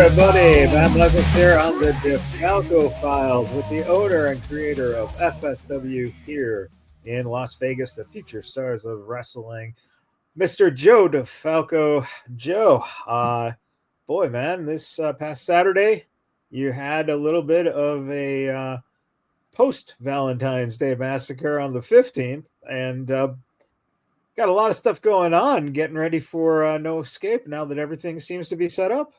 everybody. Matt Michaels here on the DeFalco Files with the owner and creator of FSW here in Las Vegas, the future stars of wrestling, Mr. Joe DeFalco. Joe, boy, man, this past Saturday, you had a little bit of a post-Valentine's Day massacre on the 15th, and got a lot of stuff going on getting ready for No Escape now that everything seems to be set up.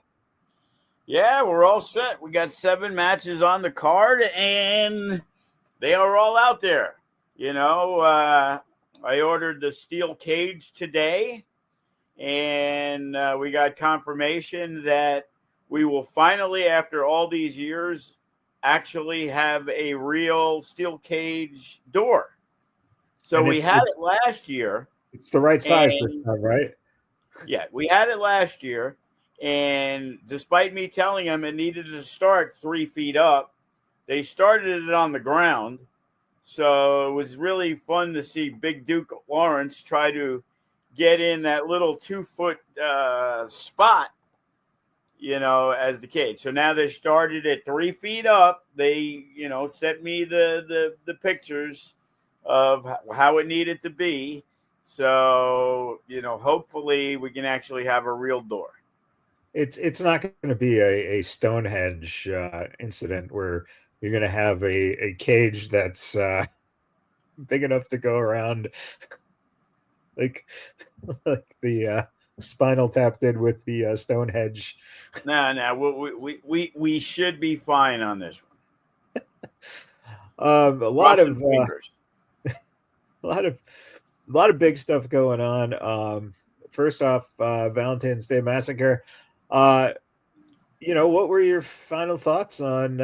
Yeah, we're all set. We got 7 matches on the card, and they are all out there. I ordered the steel cage today, and we got confirmation that we will finally, after all these years, actually have a real steel cage door. So we had it last year. It's the right size this time, right? Yeah, we had it last year. And despite me telling them it needed to start 3 feet up, they started it on the ground. So it was really fun to see Big Duke Lawrence try to get in that little 2-foot spot, as the cage. So now they started at 3 feet up. They, sent me the pictures of how it needed to be. So, hopefully we can actually have a real door. It's not going to be a Stonehenge incident where you're going to have a cage that's big enough to go around like the Spinal Tap did with the Stonehenge. No, we should be fine on this one. A lot of big stuff going on. First off, Valentine's Day Massacre. What were your final thoughts on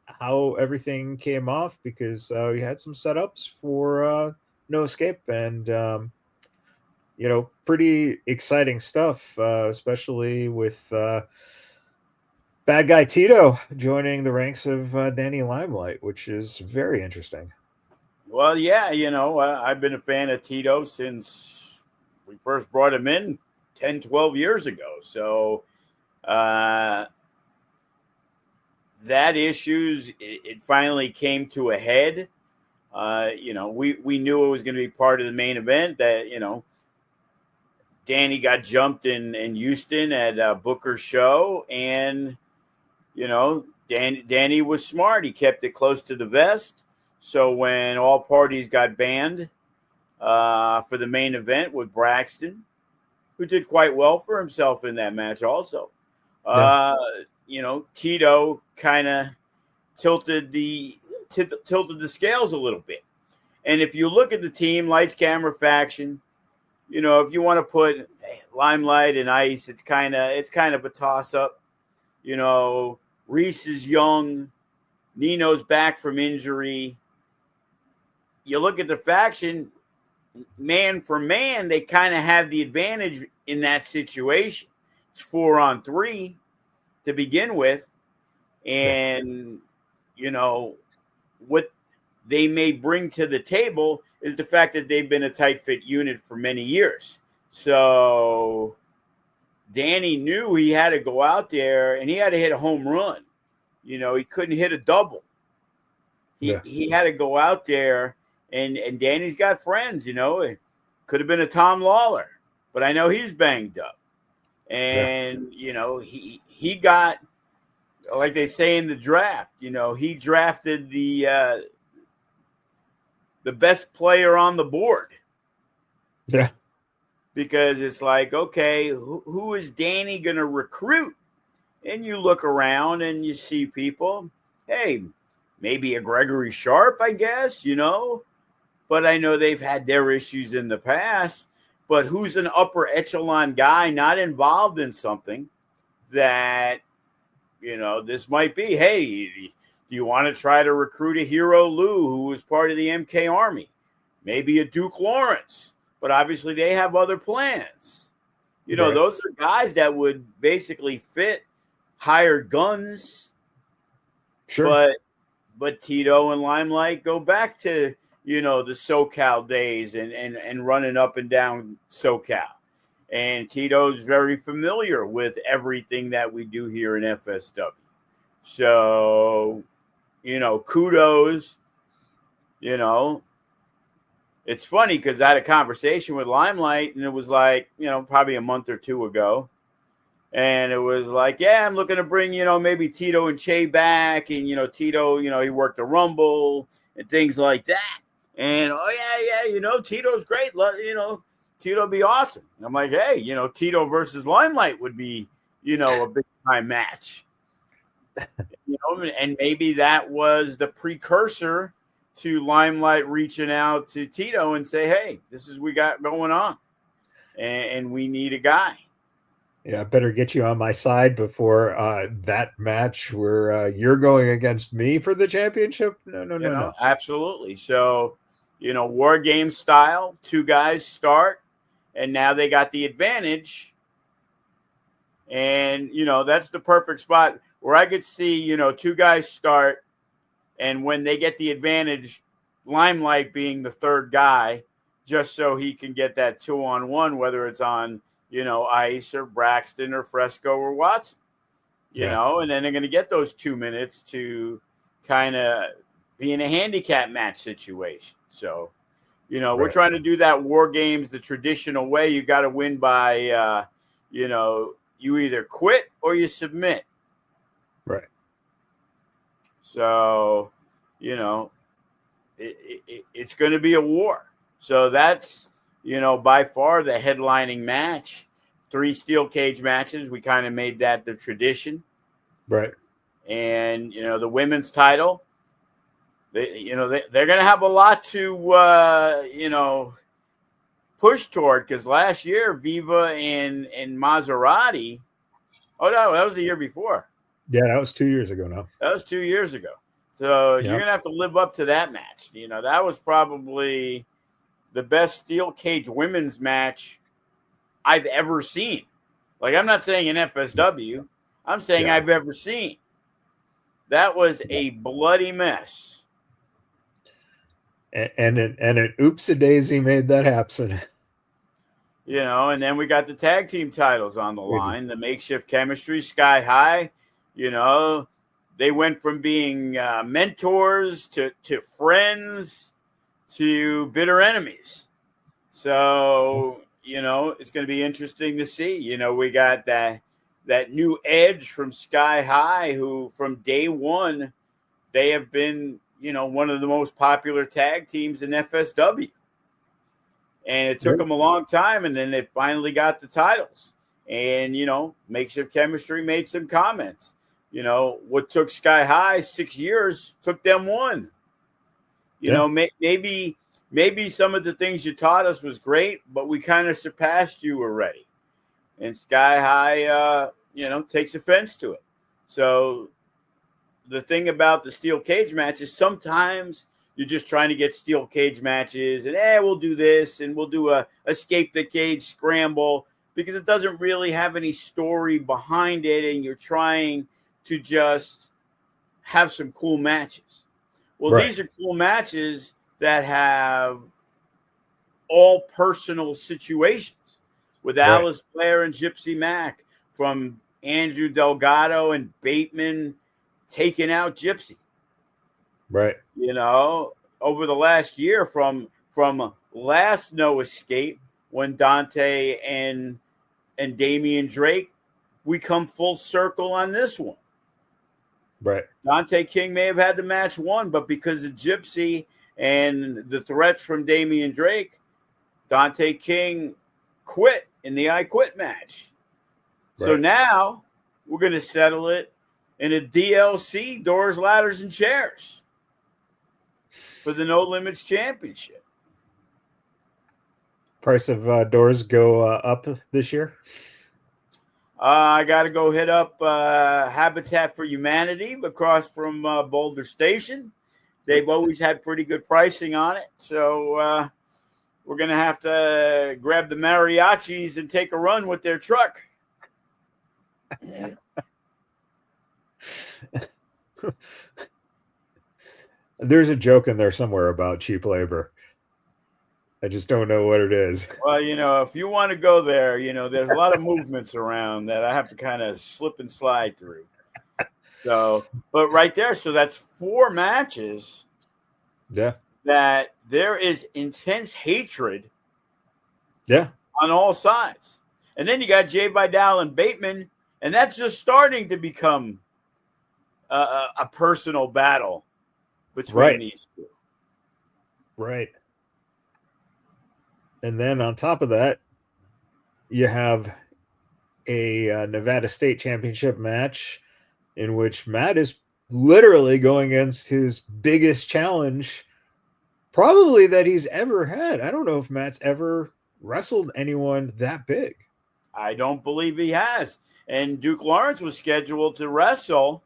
how everything came off? Because we had some setups for No Escape, and pretty exciting stuff, especially with bad guy Tito joining the ranks of Danny Limelight, which is very interesting. Well, yeah, I've been a fan of Tito since we first brought him in 10, 12 years ago. So that issues, it finally came to a head. We knew it was going to be part of the main event that, Danny got jumped in Houston at Booker's show. And, Danny was smart. He kept it close to the vest. So when all parties got banned for the main event with Braxton, who did quite well for himself in that match also. Tito kind of tilted the scales a little bit. And if you look at the team, Lights, Camera, Faction, if you want to put Limelight and Ice, it's kind of a toss-up. Reese is young. Nino's back from injury. You look at the Faction, man for man, they kind of have the advantage in that situation. It's 4-on-3 to begin with. And, what they may bring to the table is the fact that they've been a tight fit unit for many years. So Danny knew he had to go out there and he had to hit a home run. He couldn't hit a double. He had to go out there. And Danny's got friends, It could have been a Tom Lawler, but I know he's banged up. And, he got, like they say in the draft, he drafted the best player on the board. Yeah. Because it's like, okay, who is Danny going to recruit? And you look around and you see people, hey, maybe a Gregory Sharp, I guess, But I know they've had their issues in the past. But who's an upper echelon guy not involved in something that, this might be, hey, do you want to try to recruit a Hero Lou who was part of the MK Army? Maybe a Duke Lawrence. But obviously they have other plans. Right. Those are guys that would basically fit hired guns. Sure. But Tito and Limelight go back to, the SoCal days and running up and down SoCal. And Tito's very familiar with everything that we do here in FSW. So, kudos. It's funny because I had a conversation with Limelight, and it was like, probably a month or two ago. And it was like, yeah, I'm looking to bring, maybe Tito and Che back. And, Tito, he worked the Rumble and things like that. And, oh, yeah, Tito's great. Tito would be awesome. And I'm like, hey, Tito versus Limelight would be, a big time match. And maybe that was the precursor to Limelight reaching out to Tito and say, hey, this is what we got going on. And we need a guy. Yeah, I better get you on my side before that match where you're going against me for the championship. No. Absolutely. So, War Game style, two guys start, and now they got the advantage. And, that's the perfect spot where I could see, two guys start, and when they get the advantage, Limelight being the third guy, just so he can get that 2-on-1, whether it's on, Ice or Braxton or Fresco or Watson, and then they're going to get those 2 minutes to kind of be in a handicap match situation. So, we're trying to do that War Games the traditional way. You got to win by, you either quit or you submit. Right. So, it's going to be a war. So that's, by far the headlining match. 3 steel cage matches. We kind of made that the tradition. Right. And, the women's title, they're going to have a lot to, push toward, because last year, Viva and Maserati, oh, no, that was the year before. Yeah, that was 2 years ago now. That was 2 years ago. So you're going to have to live up to that match. That was probably the best steel cage women's match I've ever seen. Like, I'm not saying in FSW. I'm saying I've ever seen. That was a bloody mess. And an oopsie-daisy made that happen. And then we got the tag team titles on the line. The makeshift chemistry, Sky High. They went from being mentors to friends to bitter enemies. So, it's going to be interesting to see. We got that new edge from Sky High, who from day one, they have been, one of the most popular tag teams in FSW. And it took them a long time, and then they finally got the titles. And, makeshift chemistry made some comments. What took Sky High 6 years took them 1. Maybe some of the things you taught us was great, but we kind of surpassed you already. And Sky High, takes offense to it. So the thing about the steel cage match is sometimes you're just trying to get steel cage matches and, we'll do this and we'll do a escape the cage scramble, because it doesn't really have any story behind it, and you're trying to just have some cool matches. Well, These are cool matches that have all personal situations with Alice Blair and Gypsy Mac, from Andrew Delgado and Bateman taking out Gypsy. Right. Over the last year, from last No Escape, when Dante and Damian Drake, we come full circle on this one. Right. Dante King may have had the match won, but because of Gypsy and the threats from Damian Drake, Dante King quit in the I Quit match. Right. So now we're going to settle it in a DLC, doors, ladders, and chairs, for the No Limits Championship. Price of doors go up this year? I got to go hit up Habitat for Humanity across from Boulder Station. They've always had pretty good pricing on it. So we're going to have to grab the mariachis and take a run with their truck. There's a joke in there somewhere about cheap labor. I just don't know what it is. Well, if you want to go there, there's a lot of movements around that I have to kind of slip and slide through. So, but right there, so that's 4 matches. Yeah. That there is intense hatred. Yeah. On all sides. And then you got Jay Vidal and Bateman, and that's just starting to become a personal battle between these two. Right. And then on top of that, you have a Nevada State Championship match in which Matt is literally going against his biggest challenge probably that he's ever had. I don't know if Matt's ever wrestled anyone that big. I don't believe he has. And Duke Lawrence was scheduled to wrestle,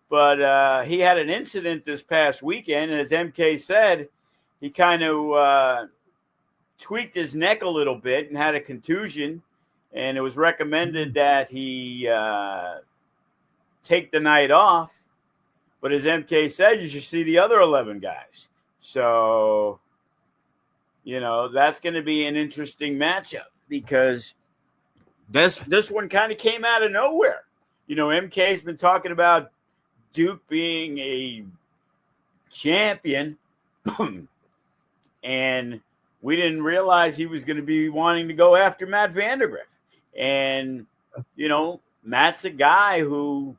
but he had an incident this past weekend. And as MK said, he kind of tweaked his neck a little bit and had a contusion. And it was recommended that he take the night off. But as MK said, you should see the other 11 guys. So, that's going to be an interesting matchup because this one kind of came out of nowhere. MK's been talking about Duke being a champion, and we didn't realize he was going to be wanting to go after Matt Vandergriff. And, Matt's a guy who,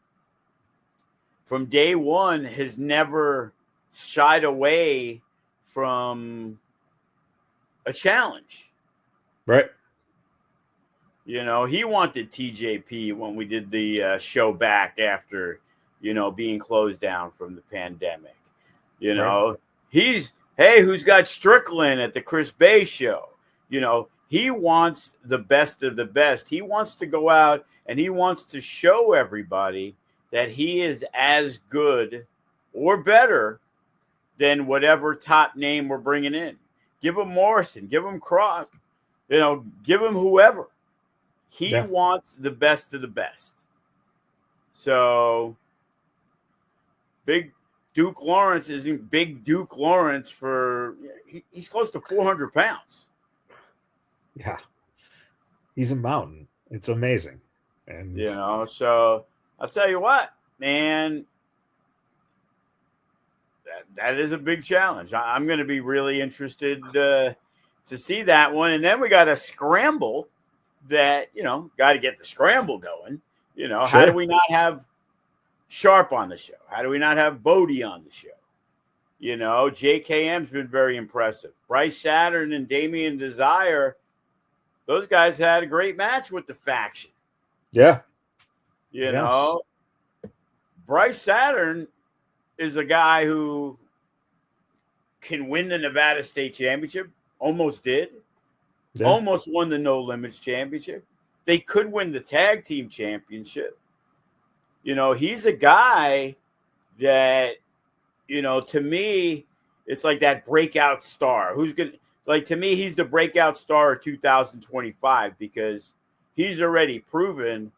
from day one, has never shied away from a challenge. Right. He wanted TJP when we did the show back after, being closed down from the pandemic. Right. Who's got Strickland at the Chris Bey show? He wants the best of the best. He wants to go out and he wants to show everybody that he is as good or better than whatever top name we're bringing in. Give him Morrison, give him Cross, give him whoever. He wants the best of the best. So Big Duke Lawrence isn't Big Duke Lawrence he's close to 400 pounds. Yeah. He's a mountain. It's amazing. And so I'll tell you what, man, that is a big challenge. I'm going to be really interested to see that one. And then we got a scramble that, got to get the scramble going. Sure. How do we not have Sharp on the show? How do we not have Bodie on the show? JKM's been very impressive. Bryce Saturn and Damian Desire, those guys had a great match with the faction. Yeah. Bryce Saturn is a guy who can win the Nevada State Championship. Almost did. Yeah. Almost won the No Limits Championship. They could win the Tag Team Championship. He's a guy that, to me, it's like that breakout star. To me, he's the breakout star of 2025 because he's already proven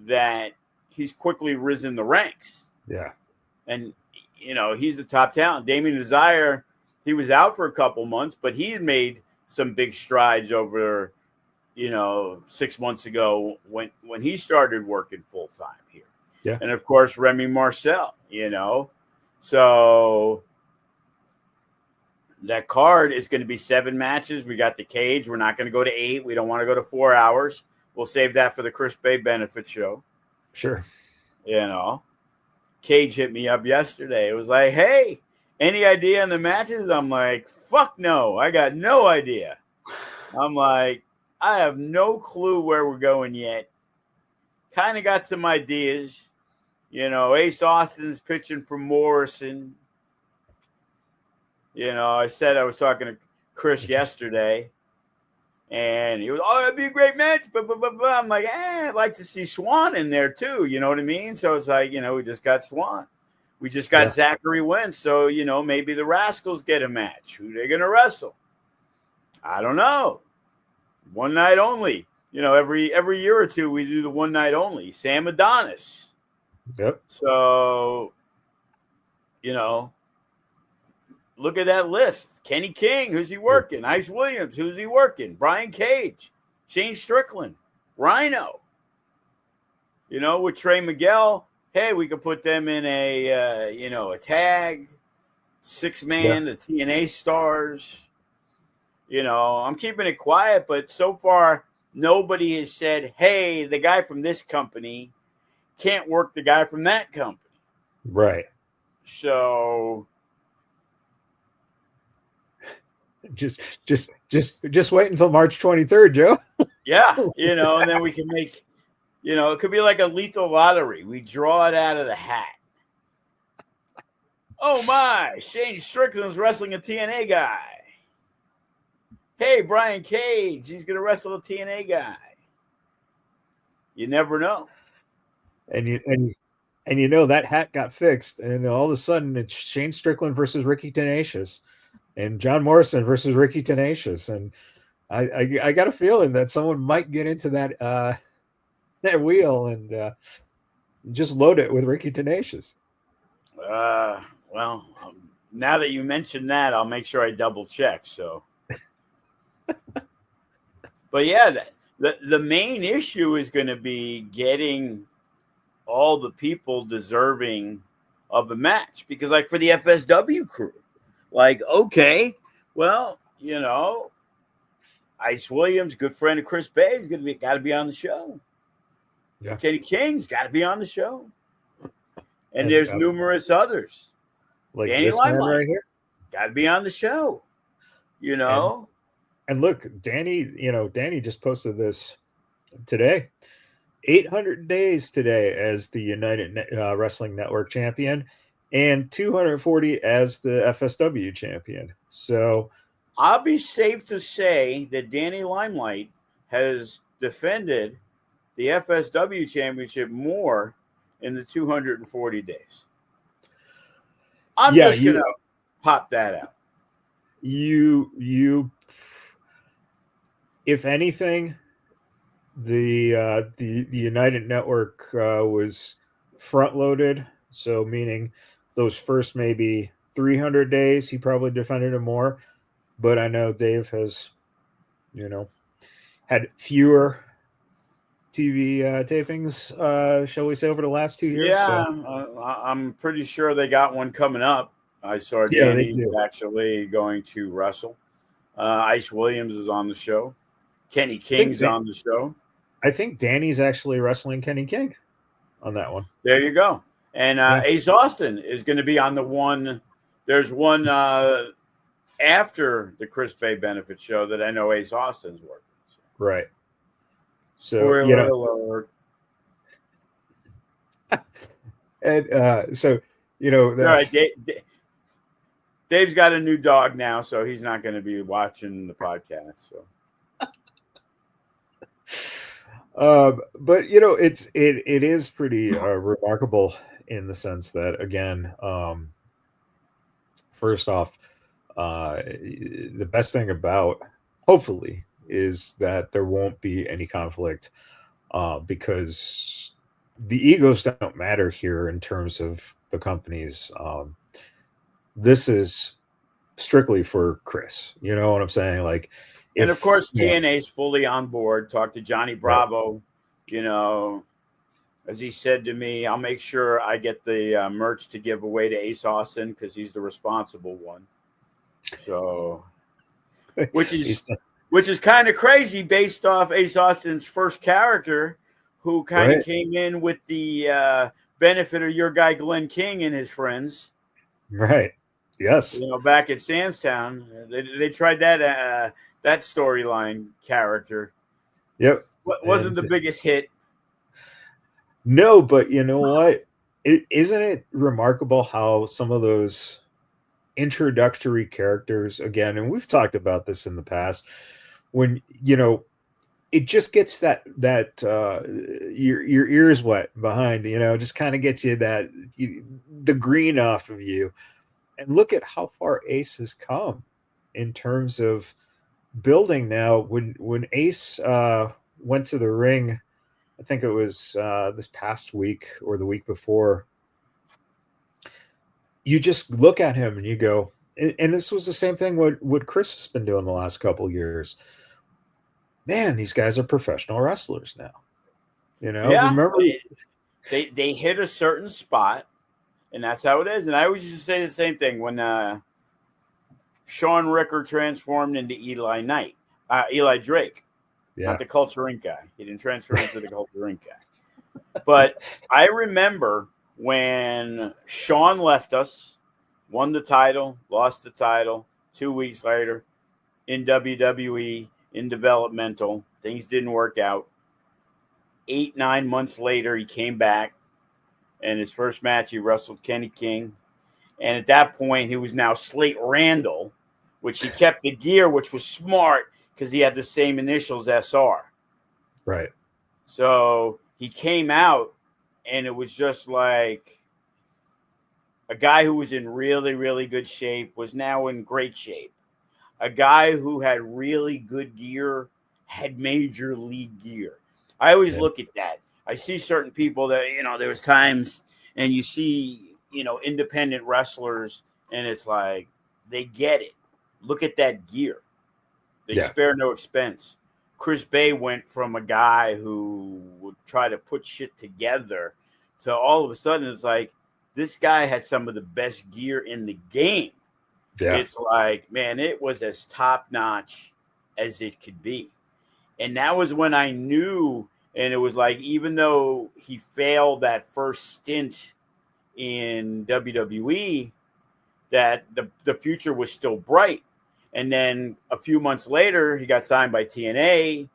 that he's quickly risen the ranks. Yeah. And, he's the top talent. Damien Desire, he was out for a couple months, but he had made some big strides over, 6 months ago when he started working full time here. Yeah. And of course, Remy Marcel, so that card is going to be 7 matches. We got the cage. We're not going to go to 8. We don't want to go to 4 hours. We'll save that for the Chris Bey benefit show. Sure. Cage hit me up yesterday. It was like, hey, any idea on the matches? I'm like, fuck no. I got no idea. I'm like, I have no clue where we're going yet. Kind of got some ideas. Ace Austin's pitching for Morrison. I said I was talking to Chris yesterday, and he was, that'd be a great match. But I'm like, I'd like to see Swan in there too. You know what I mean? So it's like, we just got Swan. We just got Zachary Wentz. So, maybe the Rascals get a match. Who they going to wrestle? I don't know. One night only. Every year or two, we do the one night only. Sam Adonis. Yep. So, look at that list. Kenny King, who's he working? Ice Williams, who's he working? Brian Cage, Shane Strickland, Rhino. With Trey Miguel, hey, we could put them in a tag, 6-man, the TNA stars. I'm keeping it quiet, but so far nobody has said, hey, the guy from this company can't work the guy from that company. Right. So just wait until March 23rd, Joe. Yeah, and then we can make, it could be like a lethal lottery. We draw it out of the hat. Oh my, Shane Strickland's wrestling a TNA guy. Hey, Brian Cage, he's going to wrestle a TNA guy. You never know. And that hat got fixed, and all of a sudden it's Shane Strickland versus Ricky Tenacious, and John Morrison versus Ricky Tenacious, and I got a feeling that someone might get into that wheel and just load it with Ricky Tenacious. Well, now that you mentioned that, I'll make sure I double check. So, but yeah, the main issue is going to be getting all the people deserving of a match, because like for the FSW crew, like, okay, well, Ice Williams, good friend of Chris Bey, is got to be on the show. Yeah. Kenny King's got to be on the show. And there's numerous others. Like Danny this man Limelight, right here. got to be on the show. And look, Danny just posted this today. 800 days today as the United Wrestling Network champion and 240 as the FSW champion. So I'll be safe to say that Danny Limelight has defended the FSW championship more in the 240 days. I'm just going to pop that out. You if anything, the United Network was front loaded, so meaning those first maybe 300 days he probably defended him more, but I know Dave has had fewer TV tapings, shall we say, over the last 2 years. Yeah, so. I'm pretty sure they got one coming up. I saw Danny actually going to wrestle. Ice Williams is on the show. Kenny King's on the show. I think Danny's actually wrestling Kenny King on that one. There you go. And Ace Austin is going to be on the one. There's one after the Chris Bey benefit show that I know Ace Austin's working. So. Right. So, and so, all right. Dave's got a new dog now, so he's not going to be watching the podcast. So. But it is pretty remarkable in the sense that, again, first off, the best thing about, hopefully, is that there won't be any conflict, because the egos don't matter here in terms of the companies. This is strictly for Chris. You know what I'm saying? Like, and of course, TNA is fully on board. Talk to Johnny Bravo. Right. As he said to me, I'll make sure I get the merch to give away to Ace Austin because he's the responsible one. So, which is kind of crazy based off Ace Austin's first character, who kind of came in with the benefit of your guy Glenn King and his friends. Right. Yes. Back at Samstown, they tried that storyline character. Yep. Wasn't the biggest hit. No, but you know what? Isn't it remarkable how some of those introductory characters, again, and we've talked about this in the past, when it just gets that your ears wet behind, just kind of gets you the green off of you. And look at how far Ace has come in terms of building now. When Ace went to the ring, I think it was this past week or the week before, you just look at him and you go, and this was the same thing what Chris has been doing the last couple of years. Man, these guys are professional wrestlers now. Yeah, Remember? they hit a certain spot, and that's how it is. And I always used to say the same thing when Sean Ricker transformed into Eli Drake, Yeah. not the Culture Inc. guy. He didn't transfer into the Culture Inc. guy. But I remember when Sean left us, won the title, lost the title 2 weeks later in WWE, in developmental. Things didn't work out. 8-9 months later, he came back, and his first match, he wrestled Kenny King. And at that point, he was now Slate Randall, which he kept the gear, which was smart because he had the same initials, SR. Right. So he came out, and it was just like a guy who was in really, really good shape was now in great shape. A guy who had really good gear had major league gear. I always look at that. I see certain people that, there was times, and you see, independent wrestlers, and it's like, they get it. Look at that gear. They spare no expense. Chris Bey went from a guy who would try to put shit together to all of a sudden it's like, this guy had some of the best gear in the game. Yeah. It's like, man, it was as top-notch as it could be. And that was when I knew, and it was like, even though he failed that first stint in WWE, that the future was still bright. And then a few months later, he got signed by TNA.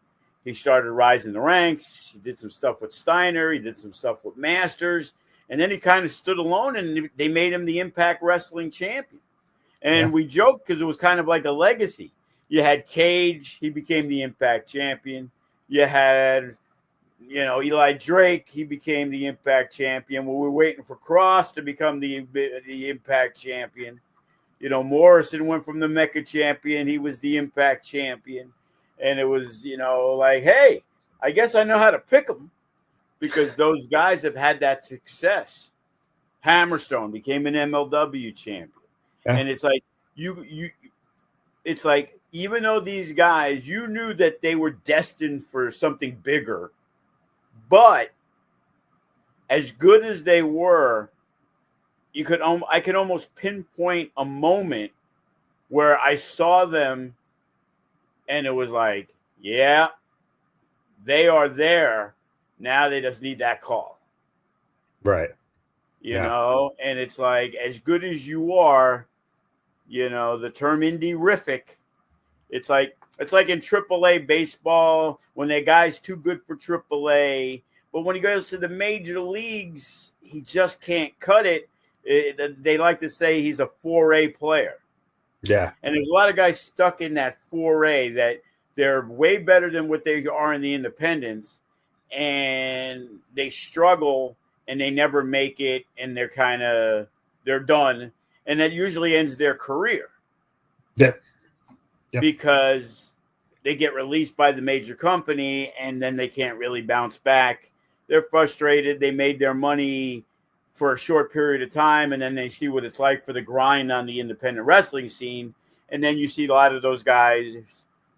He started rising the ranks. He did some stuff with Steiner. He did some stuff with Masters. And then he kind of stood alone, and they made him the Impact Wrestling champion. And we joked because it was kind of like a legacy. You had Cage. He became the Impact champion. You had, Eli Drake. He became the Impact champion. Well, we were waiting for Cross to become the Impact champion. Morrison went from the Mecca champion. He was the Impact champion. And it was, like, hey, I guess I know how to pick them because those guys have had that success. Hammerstone became an MLW champion. Yeah. And it's like, it's like, even though these guys, you knew that they were destined for something bigger, but as good as they were, I could almost pinpoint a moment where I saw them and it was like, yeah, they are there. Now they just need that call. Right. You know, and it's like, as good as you are, the term indie-rific, it's like in AAA baseball when that guy's too good for AAA, but when he goes to the major leagues, he just can't cut it. They like to say he's a 4A player. Yeah. And there's a lot of guys stuck in that 4A that they're way better than what they are in the independents, and they struggle and they never make it, and they're done. And that usually ends their career. Yeah. Because they get released by the major company and then they can't really bounce back. They're frustrated. They made their money for a short period of time, and then they see what it's like for the grind on the independent wrestling scene. And then you see a lot of those guys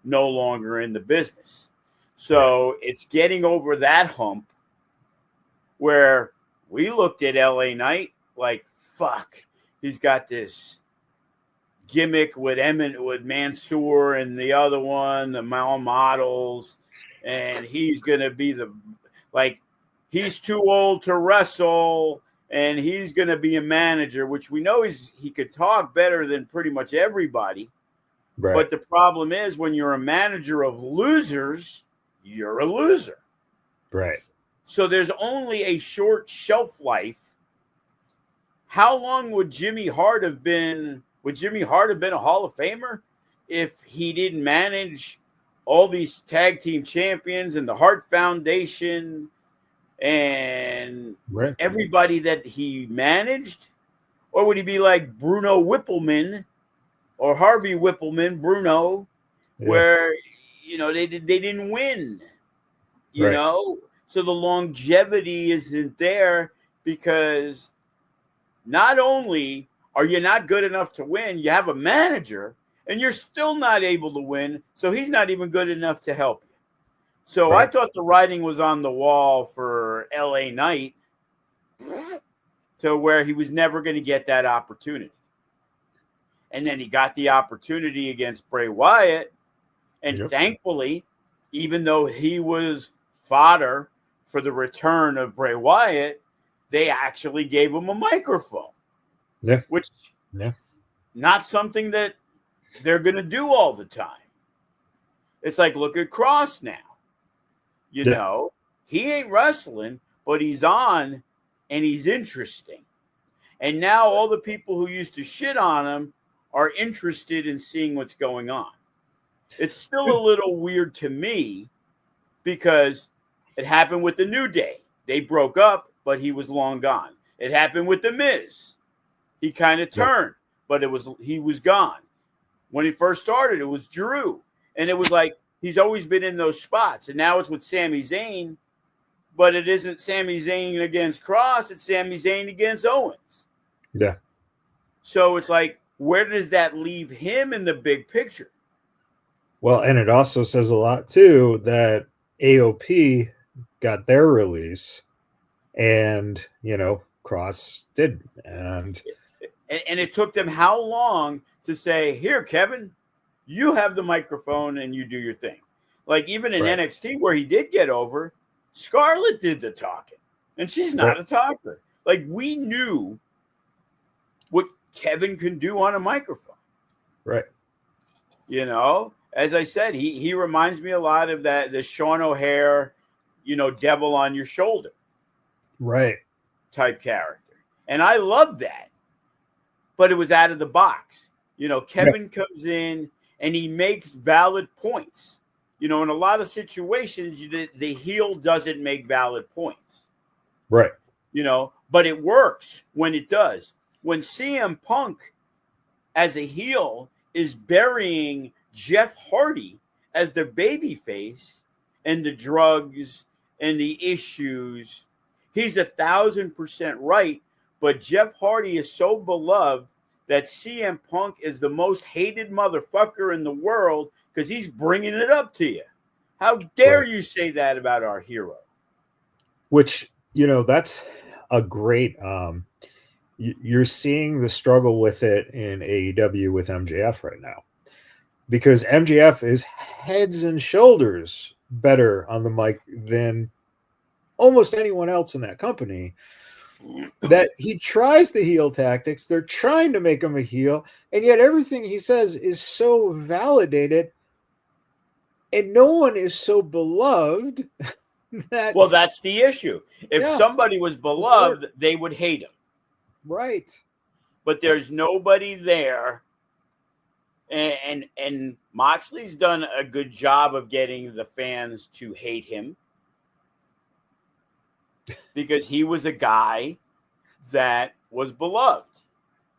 no longer in the business. So it's getting over that hump where we looked at LA Knight like, fuck, he's got this gimmick with Mansoor and the other one, the models, and he's going to be he's too old to wrestle, and he's going to be a manager, which we know he could talk better than pretty much everybody. Right. But the problem is when you're a manager of losers, you're a loser. Right. So there's only a short shelf life. How long would Jimmy Hart have been? Would Jimmy Hart have been a Hall of Famer if he didn't manage all these tag team champions and the Hart Foundation and everybody that he managed? Or would he be like Bruno Whippleman or Harvey Whippleman, Bruno, where, they didn't win, you know? So the longevity isn't there because not only Are you not good enough to win? You have a manager, and you're still not able to win, so he's not even good enough to help you. So I thought the writing was on the wall for LA Knight to where he was never going to get that opportunity. And then he got the opportunity against Bray Wyatt. And thankfully, even though he was fodder for the return of Bray Wyatt, they actually gave him a microphone. Yeah. Which not something that they're going to do all the time. It's like, look at Cross now. You know, he ain't wrestling, but he's on and he's interesting. And now all the people who used to shit on him are interested in seeing what's going on. It's still a little weird to me because it happened with the New Day. They broke up, but he was long gone. It happened with the Miz. He kind of turned, but he was gone. When he first started, it was Drew. And it was like he's always been in those spots. And now it's with Sami Zayn, but it isn't Sami Zayn against Cross. It's Sami Zayn against Owens. Yeah. So it's like, where does that leave him in the big picture? Well, and it also says a lot, too, that AOP got their release and, Cross did. And it took them how long to say, here, Kevin, you have the microphone and you do your thing. Like even in NXT where he did get over, Scarlett did the talking and she's not a talker. Like we knew what Kevin can do on a microphone. Right. As I said, he reminds me a lot of the Sean O'Hare, devil on your shoulder. Right. Type character. And I love that. But it was out of the box. Kevin comes in and he makes valid points. In a lot of situations, the heel doesn't make valid points. Right. But it works when it does. When CM Punk as a heel is burying Jeff Hardy as the babyface and the drugs and the issues, he's 1,000% right. But Jeff Hardy is so beloved that CM Punk is the most hated motherfucker in the world because he's bringing it up to you. How dare you say that about our hero? Which, that's a great you're seeing the struggle with it in AEW with MJF right now. Because MJF is heads and shoulders better on the mic than almost anyone else in that company. That he tries the heel tactics. They're trying to make him a heel, and yet everything he says is so validated, and no one is so beloved that. Well, that's the issue. If somebody was beloved, they would hate him. Right. But there's nobody there, and Moxley's done a good job of getting the fans to hate him. Because he was a guy that was beloved.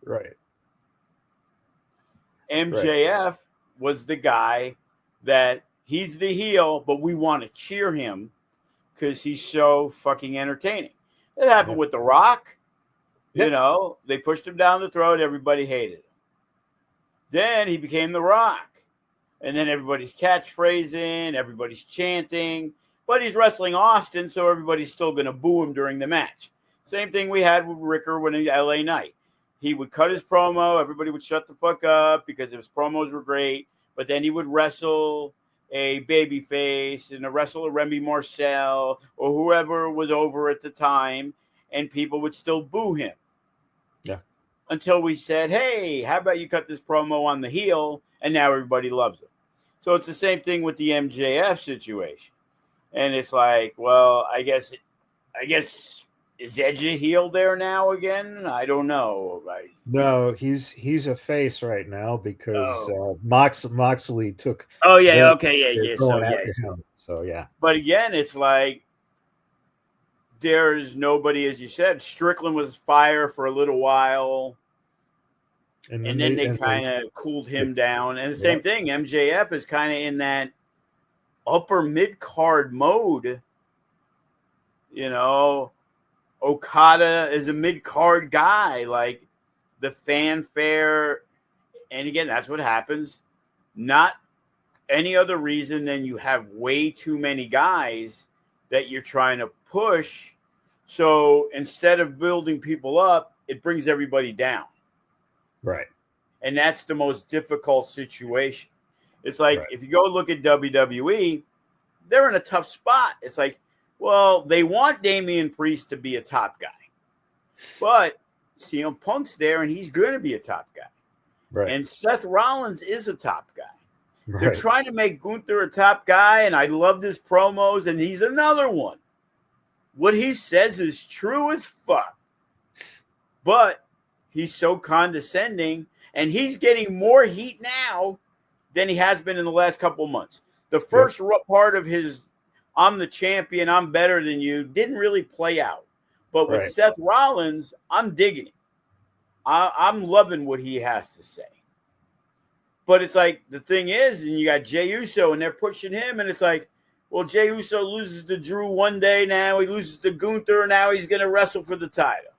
Right. MJF was the guy that he's the heel, but we want to cheer him because he's so fucking entertaining. It happened with The Rock. They pushed him down the throat. Everybody hated him. Then he became The Rock. And then everybody's catchphrasing, everybody's chanting. But he's wrestling Austin, so everybody's still going to boo him during the match. Same thing we had with Ricker when he LA Knight. He would cut his promo. Everybody would shut the fuck up because his promos were great. But then he would wrestle a babyface and wrestle a Remy Marcel or whoever was over at the time, and people would still boo him. Yeah. Until we said, hey, how about you cut this promo on the heel? And now everybody loves him. So it's the same thing with the MJF situation. And it's like, well, I guess is Edge a heel there now again? I don't know. No, he's a face right now because Moxley took. Oh yeah, okay, So yeah. But again, it's like there's nobody, as you said. Strickland was fire for a little while, and then they kind of cooled him down. And the same thing, MJF is kind of in that upper mid-card mode. Okada is a mid-card guy. Like, the fanfare. And again, that's what happens. Not any other reason than you have way too many guys that you're trying to push. So instead of building people up, it brings everybody down. Right. And that's the most difficult situation. It's like, Right. if you go look at WWE, they're in a tough spot. It's like, well, they want Damian Priest to be a top guy. But CM Punk's there, and he's going to be a top guy. Right. And Seth Rollins is a top guy. Right. They're trying to make Gunther a top guy, and I love his promos, and he's another one. What he says is true as fuck. But he's so condescending, and he's getting more heat now than he has been in the last couple of months. The first part of his I'm the champion, I'm better than you didn't really play out. But with Seth Rollins, I'm digging it. I'm loving what he has to say. But it's like, the thing is, and you got Jey Uso, and they're pushing him, and it's like, well, Jey Uso loses to Drew one day, now he loses to Gunther, and now he's going to wrestle for the title.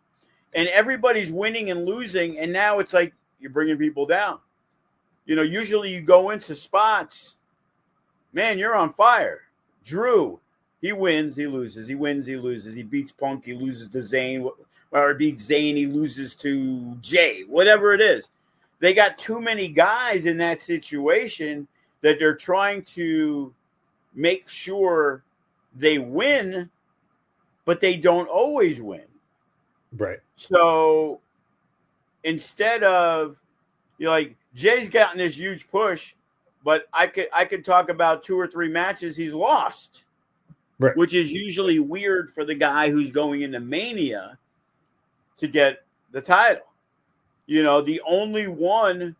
And everybody's winning and losing, and now it's like you're bringing people down. You know, usually you go into spots, man, you're on fire. Drew, he wins, he loses. He wins, he loses. He beats Punk, he loses to Zayn. Or beats Zayn, he loses to Jay. Whatever it is. They got too many guys in that situation that they're trying to make sure they win, but they don't always win. Right. So instead of, like, Jay's gotten this huge push, but I could talk about 2 or 3 matches he's lost, right, which is usually weird for the guy who's going into Mania to get the title. You know, the only one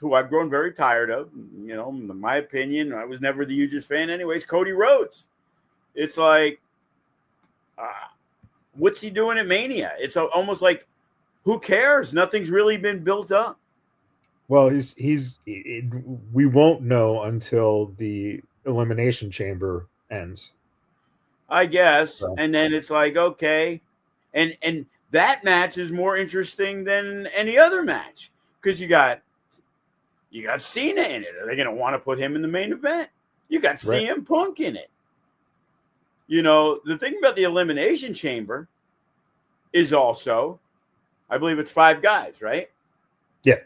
who I've grown very tired of, you know, in my opinion, I was never the hugest fan anyways, Cody Rhodes. It's like, what's he doing at Mania? It's almost like, who cares? Nothing's really been built up. Well, we won't know until the Elimination Chamber ends, I guess. So. And then it's like, okay. And that match is more interesting than any other match because you got Cena in it. Are they going to want to put him in the main event? You got CM Punk in it. You know, the thing about the Elimination Chamber is also, I believe it's 5 guys, right? Yeah,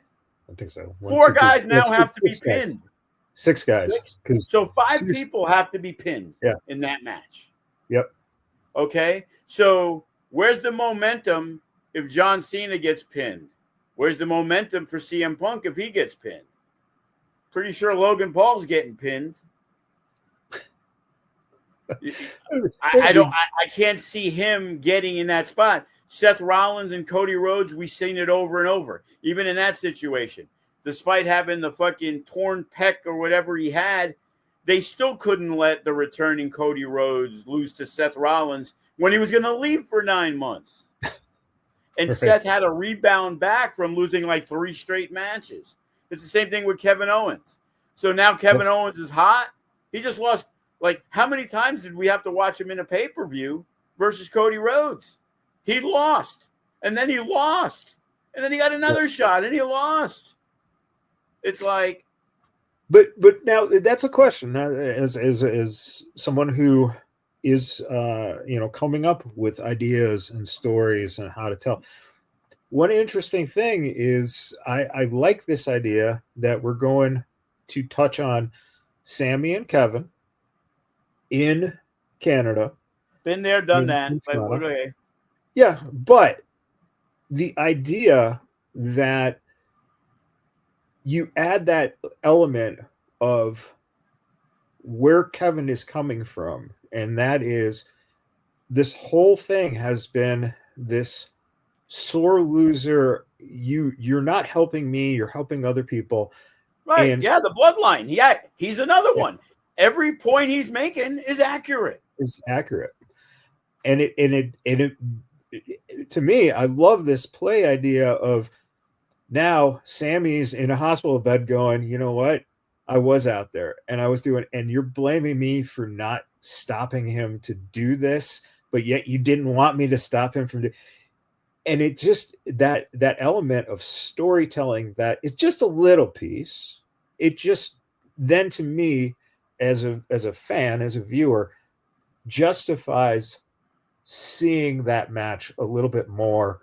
I think so. 4 guys now have to be pinned. 6 guys. So 5 people have to be pinned in that match. Yep. Okay, so where's the momentum if John Cena gets pinned? Where's the momentum for CM Punk if he gets pinned? Pretty sure Logan Paul's getting pinned. I can't see him getting in that spot. Seth Rollins and Cody Rhodes, we've seen it over and over. Even in that situation, despite having the fucking torn pec or whatever he had, they still couldn't let the returning Cody Rhodes lose to Seth Rollins when he was going to leave for 9 months. And Seth had a rebound back from losing like 3 straight matches. It's the same thing with Kevin Owens. So now Kevin Owens is hot. He just lost. Like, how many times did we have to watch him in a pay-per-view versus Cody Rhodes? He lost. And then he lost. And then he got another shot and he lost. It's like. But now that's a question. As someone who is coming up with ideas and stories and how to tell. One interesting thing is I like this idea that we're going to touch on Sammy and Kevin in Canada. Been there, done that. But okay. Yeah, but the idea that you add that element of where Kevin is coming from, and that is this whole thing has been this sore loser. You're not helping me, you're helping other people. Right. And, the bloodline. Yeah, he's another one. Every point he's making is accurate. It's accurate. And it to me, I love this play idea of now Sammy's in a hospital bed going, you know what? I was out there and I was doing, and you're blaming me for not stopping him to do this, but yet you didn't want me to stop him from and it just that element of storytelling that it's just a little piece. It just then to me as a fan, as a viewer, justifies seeing that match a little bit more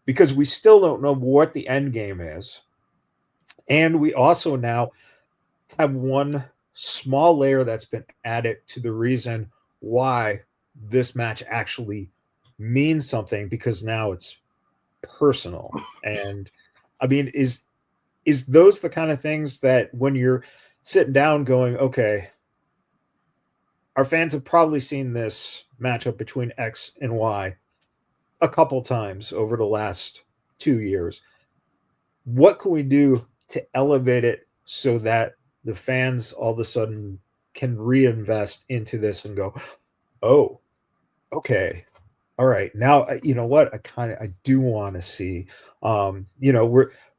because we still don't know what the end game is. And we also now have one small layer that's been added to the reason why this match actually means something because now it's personal. And I mean, is those the kind of things that when you're sitting down going, okay, our fans have probably seen this matchup between X and Y a couple times over the last 2 years. What can we do to elevate it so that the fans all of a sudden can reinvest into this and go, oh, okay, all right, now you know what I do want to see.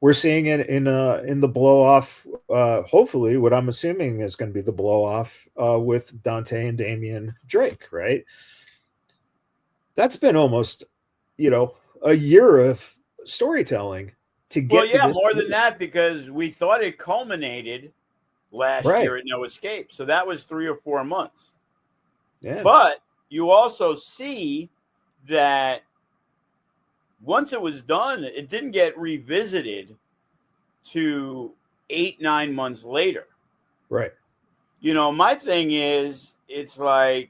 We're seeing it in the blow off. Hopefully, what I'm assuming is going to be the blow off with Dante and Damian Drake, right? That's been almost a year of storytelling to get to this. More than that because we thought it culminated last year at No Escape, so that was 3 or 4 months. Yeah, but you also see that once it was done, it didn't get revisited to 8-9 months later. Right. My thing is, it's like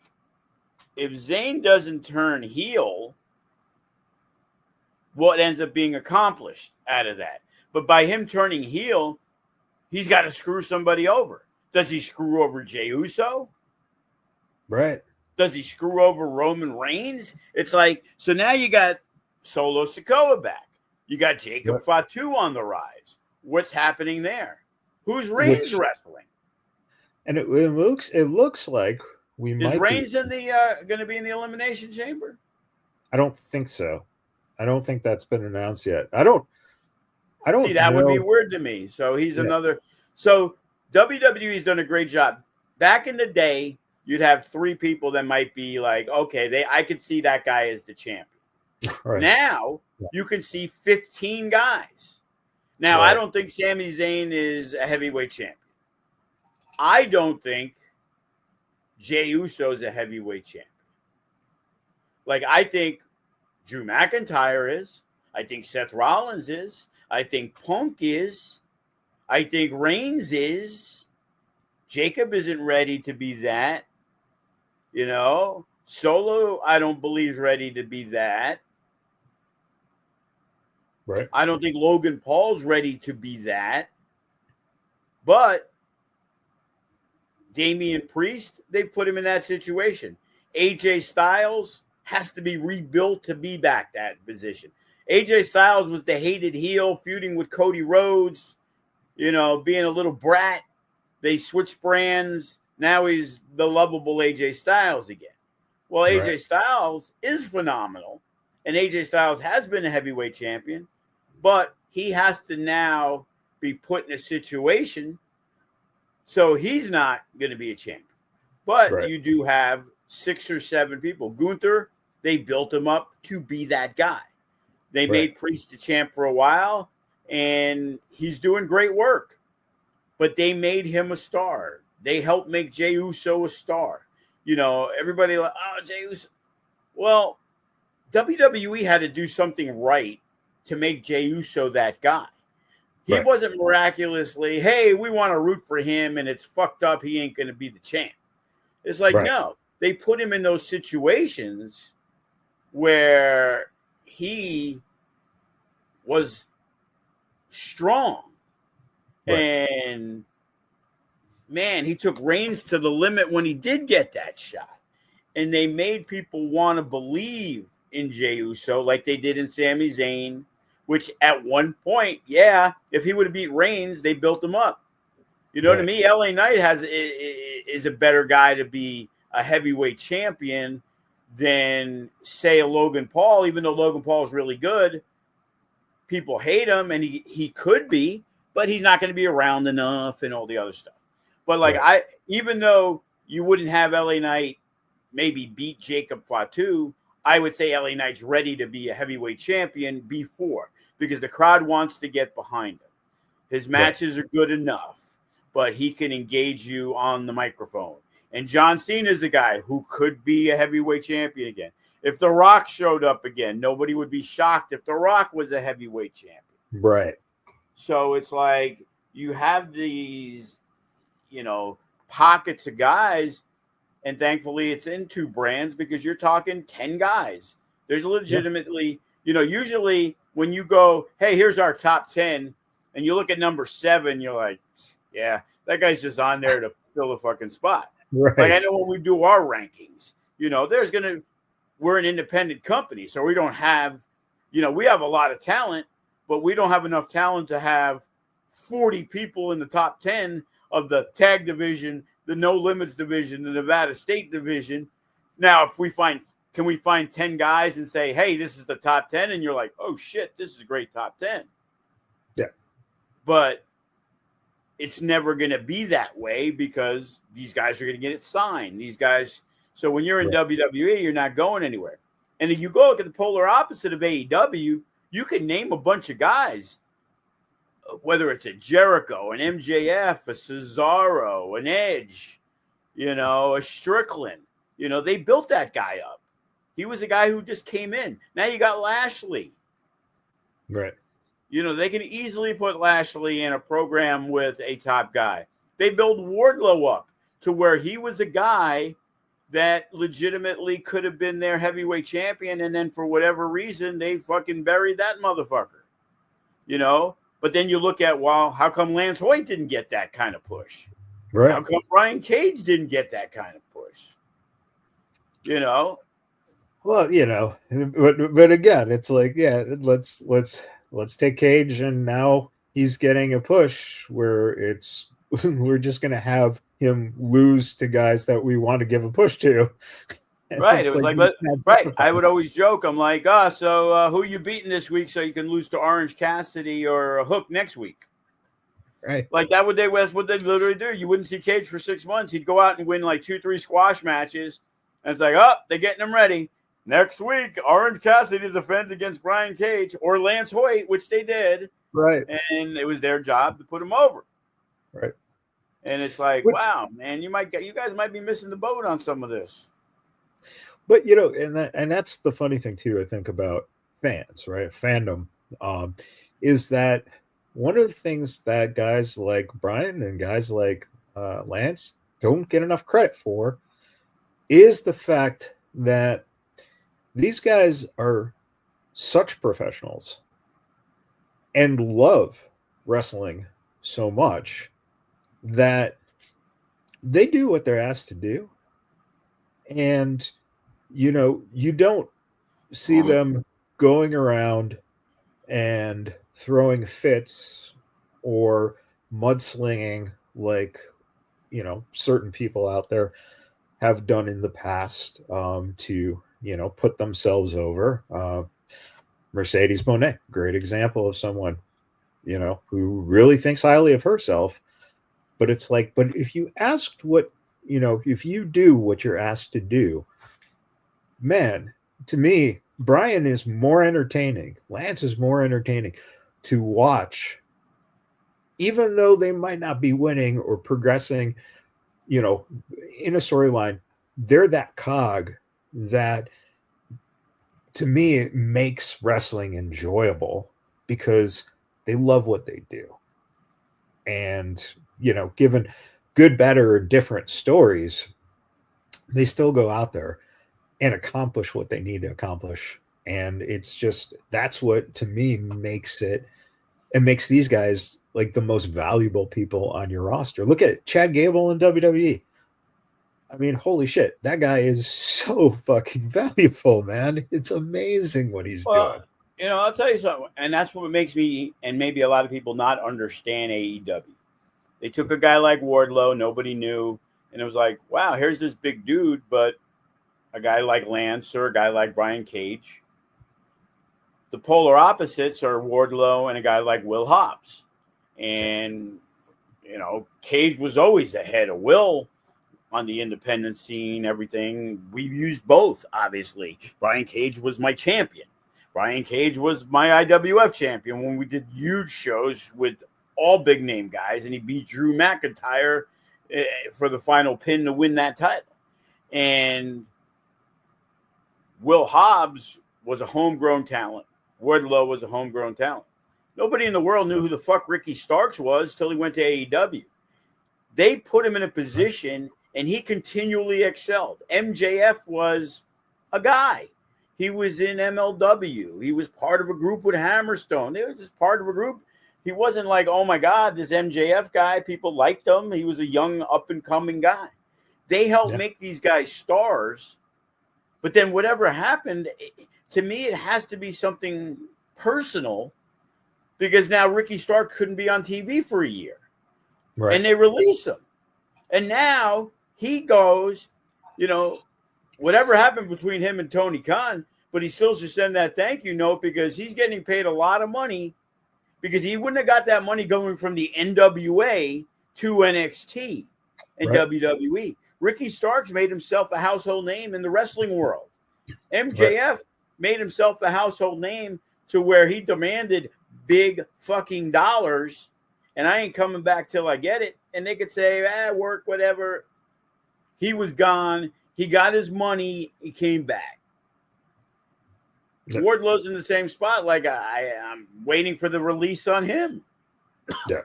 if Zayn doesn't turn heel, what ends up being accomplished out of that? But by him turning heel, he's got to screw somebody over. Does he screw over Jey Uso? Right. Does he screw over Roman Reigns? It's like, so now you got Solo Sikoa back. You got Jacob Fatu on the rise. What's happening there? Who's Reigns wrestling? And it looks like we might. Is Reigns in the going to be in the Elimination Chamber? I don't think so. I don't think that's been announced yet. I don't see. That would be weird to me. So he's another. So WWE's done a great job. Back in the day, you'd have 3 people that might be like, okay, I could see that guy as the champion. Right. Now you can see 15 guys. Now I don't think Sami Zayn is a heavyweight champion. I don't think Jey Uso is a heavyweight champion. Like I think Drew McIntyre is. I think Seth Rollins is. I think Punk is. I think Reigns is. Jacob isn't ready to be that. Solo, I don't believe is ready to be that. Right. I don't think Logan Paul's ready to be that. But Damian Priest, they've put him in that situation. AJ Styles has to be rebuilt to be back that position. AJ Styles was the hated heel, feuding with Cody Rhodes, being a little brat. They switched brands. Now he's the lovable AJ Styles again. Well, AJ Styles is phenomenal, and AJ Styles has been a heavyweight champion, but he has to now be put in a situation so he's not going to be a champion. But you do have 6 or 7 people. Gunther, they built him up to be that guy. They made Priest the champ for a while, and he's doing great work. But they made him a star. They helped make Jey Uso a star. Everybody like, oh, Jey Uso. Well, WWE had to do something right to make Jey Uso that guy. He wasn't miraculously, hey, we want to root for him, and it's fucked up. He ain't going to be the champ. It's like, no. They put him in those situations where he was strong. And man, he took Reigns to the limit when he did get that shot. And they made people want to believe in Jey Uso like they did in Sami Zayn, which at one point, if he would have beat Reigns, they built him up. To me, LA Knight is a better guy to be a heavyweight champion than, say, a Logan Paul, even though Logan Paul is really good. People hate him, and he could be, but he's not going to be around enough and all the other stuff. But even though you wouldn't have LA Knight maybe beat Jacob Fatu, I would say LA Knight's ready to be a heavyweight champion before, because the crowd wants to get behind him. His matches are good enough, but he can engage you on the microphone. And John Cena is a guy who could be a heavyweight champion again. If The Rock showed up again, nobody would be shocked if The Rock was a heavyweight champion. Right. So it's like you have these, pockets of guys, and thankfully it's in two brands, because you're talking 10 guys. There's legitimately, usually when you go, hey, here's our top 10, and you look at number 7, you're like, yeah, that guy's just on there to fill the fucking spot. Right. Like, I know when we do our rankings, we're an independent company, so we don't have, we have a lot of talent, but we don't have enough talent to have 40 people in the top 10 of the tag division, the No Limits division, the Nevada State division. Now, can we find 10 guys and say, hey, this is the top 10? And you're like, oh shit, this is a great top 10. Yeah. But it's never going to be that way, because these guys are going to get it signed. These guys. So when you're in WWE, you're not going anywhere. And if you go look at the polar opposite of AEW, you can name a bunch of guys, whether it's a Jericho, an MJF, a Cesaro, an Edge, a Strickland. They built that guy up. He was a guy who just came in. Now you got Lashley. Right. They can easily put Lashley in a program with a top guy. They build Wardlow up to where he was a guy that legitimately could have been their heavyweight champion, and then for whatever reason, they fucking buried that motherfucker. But then you look at, well, how come Lance Hoyt didn't get that kind of push? Right. How come Brian Cage didn't get that kind of push? Well, but again, it's like, yeah, let's take Cage, and now he's getting a push where it's we're just going to have him lose to guys that we want to give a push to. Right. It was right. I would always joke. I'm like, so who you beating this week so you can lose to Orange Cassidy or Hook next week? Right. Like that's what they literally do. You wouldn't see Cage for 6 months. He'd go out and win like 2-3 squash matches. And it's like, they're getting him ready. Next week, Orange Cassidy defends against Brian Cage or Lance Hoyt, which they did. Right. And it was their job to put him over. Right. And it's like, wow, man, you guys might be missing the boat on some of this. But and that's the funny thing too, I think, about fans, right? Fandom, is that one of the things that guys like Brian and guys like Lance don't get enough credit for is the fact that these guys are such professionals and love wrestling so much that they do what they're asked to do. And you don't see them going around and throwing fits or mudslinging like, certain people out there have done in the past to, put themselves over. Mercedes Moné, great example of someone, who really thinks highly of herself. But it's like, but if you asked if you do what you're asked to do, man, to me, Brian is more entertaining. Lance is more entertaining to watch, even though they might not be winning or progressing, in a storyline. They're that cog that, to me, it makes wrestling enjoyable because they love what they do. And, given good, better, or different stories, they still go out there and accomplish what they need to accomplish. And it's just, that's what, to me, makes these guys like the most valuable people on your roster. Look at Chad Gable in WWE. I mean, holy shit, that guy is so fucking valuable, man. It's amazing what he's doing. I'll tell you something, and that's what makes me, and maybe a lot of people, not understand AEW. They took a guy like Wardlow, nobody knew, and it was like, wow, here's this big dude, but a guy like Lance or a guy like Brian Cage. The polar opposites are Wardlow and a guy like Will Hobbs. And, Cage was always ahead of Will on the independent scene, everything. We used both, obviously. Brian Cage was my champion. Brian Cage was my IWF champion when we did huge shows with all big name guys, and he beat Drew McIntyre for the final pin to win that title. And Will Hobbs was a homegrown talent. Wardlow was a homegrown talent. Nobody in the world knew who the fuck Ricky Starks was till he went to AEW. They put him in a position, and he continually excelled. MJF was a guy. He was in MLW. He was part of a group with Hammerstone. They were just part of a group. He wasn't like, oh, my God, this MJF guy. People liked him. He was a young, up-and-coming guy. They helped make these guys stars. But then whatever happened, to me, it has to be something personal, because now Ricky Stark couldn't be on TV for a year. Right. And they release him. And now he goes, whatever happened between him and Tony Khan, but he still should send that thank you note, because he's getting paid a lot of money, because he wouldn't have got that money going from the NWA to NXT and WWE. Ricky Starks made himself a household name in the wrestling world. MJF made himself a household name to where he demanded big fucking dollars, and I ain't coming back till I get it. And they could say, work, whatever. He was gone. He got his money. He came back. Yep. Wardlow's in the same spot. Like, I'm waiting for the release on him. Yeah.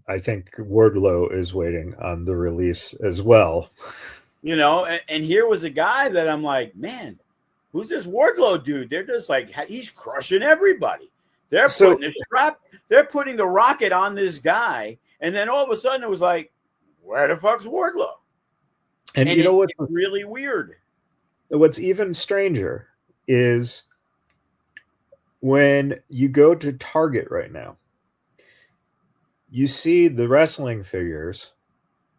I think Wardlow is waiting on the release as well. And here was a guy that I'm like, man, who's this Wardlow dude? They're just like, he's crushing everybody. They're putting the rocket on this guy, and then all of a sudden it was like, where the fuck's Wardlow? And you know what's really weird? What's even stranger is when you go to Target right now, you see the wrestling figures,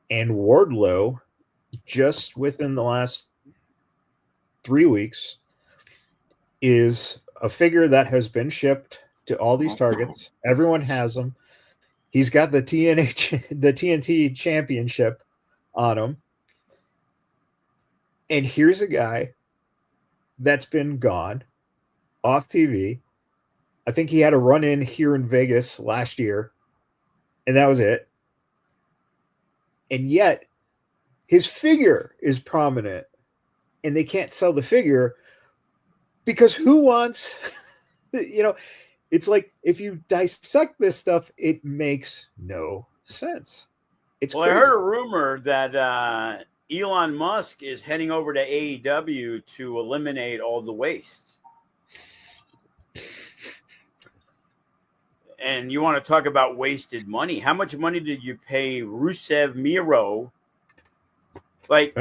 and Wardlow, just within the last 3 weeks, is a figure that has been shipped to all these Targets. Everyone has them. He's got the TNT championship on him. And here's a guy that's been gone off TV. I think he had a run-in here in Vegas last year, and that was it. And yet, his figure is prominent, and they can't sell the figure because who wants, it's like, if you dissect this stuff, it makes no sense. It's crazy. I heard a rumor that Elon Musk is heading over to AEW to eliminate all the waste. And you want to talk about wasted money? How much money did you pay Rusev Miro? Like,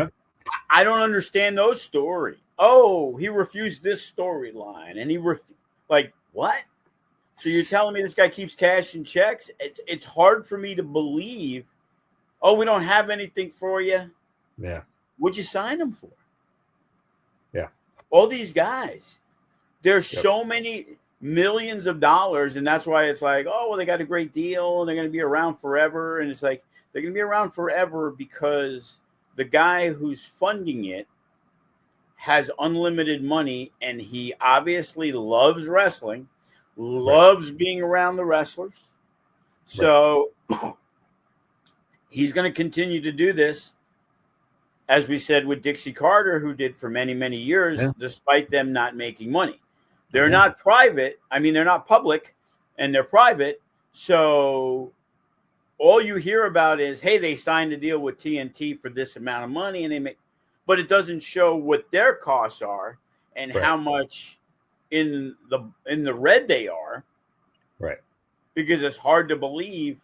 I don't understand those stories. Oh, he refused this storyline, and like, what? So you're telling me this guy keeps cashing checks? It's hard for me to believe. Oh, we don't have anything for you. Yeah. What'd you sign them for? Yeah. All these guys. There's so many millions of dollars, and that's why it's like, oh, well, they got a great deal, and they're going to be around forever. And it's like, they're going to be around forever because the guy who's funding it has unlimited money, and he obviously loves wrestling, loves being around the wrestlers. So he's going to continue to do this, as we said with Dixie Carter, who did for many, many years, despite them not making money. They're not private. I mean, they're not public, and they're private. So all you hear about is, hey, they signed a deal with TNT for this amount of money, and they make, but it doesn't show what their costs are and how much in the red they are. Right. Because it's hard to believe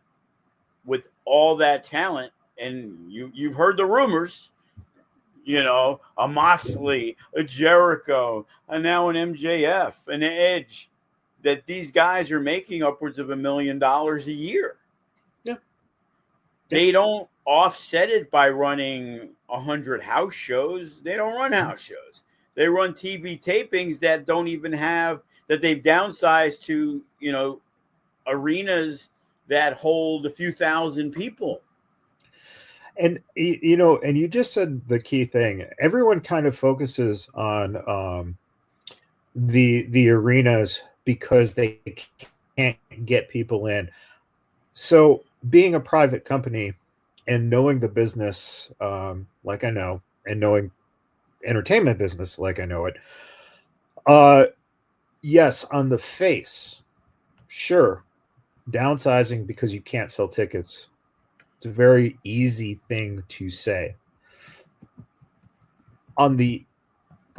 with all that talent, and you've heard the rumors, a Moxley, a Jericho, and now an MJF, an Edge, that these guys are making upwards of $1 million a year. Yeah. They don't offset it by running 100 house shows. They don't run house shows. They run TV tapings that don't even have, that they've downsized to, arenas that hold a few thousand people. And you know, and you just said the key thing. Everyone kind of focuses on the arenas because they can't get people in. So being a private company and knowing the business like I know, and knowing entertainment business like I know it, uh, yes, on the face, sure, downsizing because you can't sell tickets. It's a very easy thing to say. On the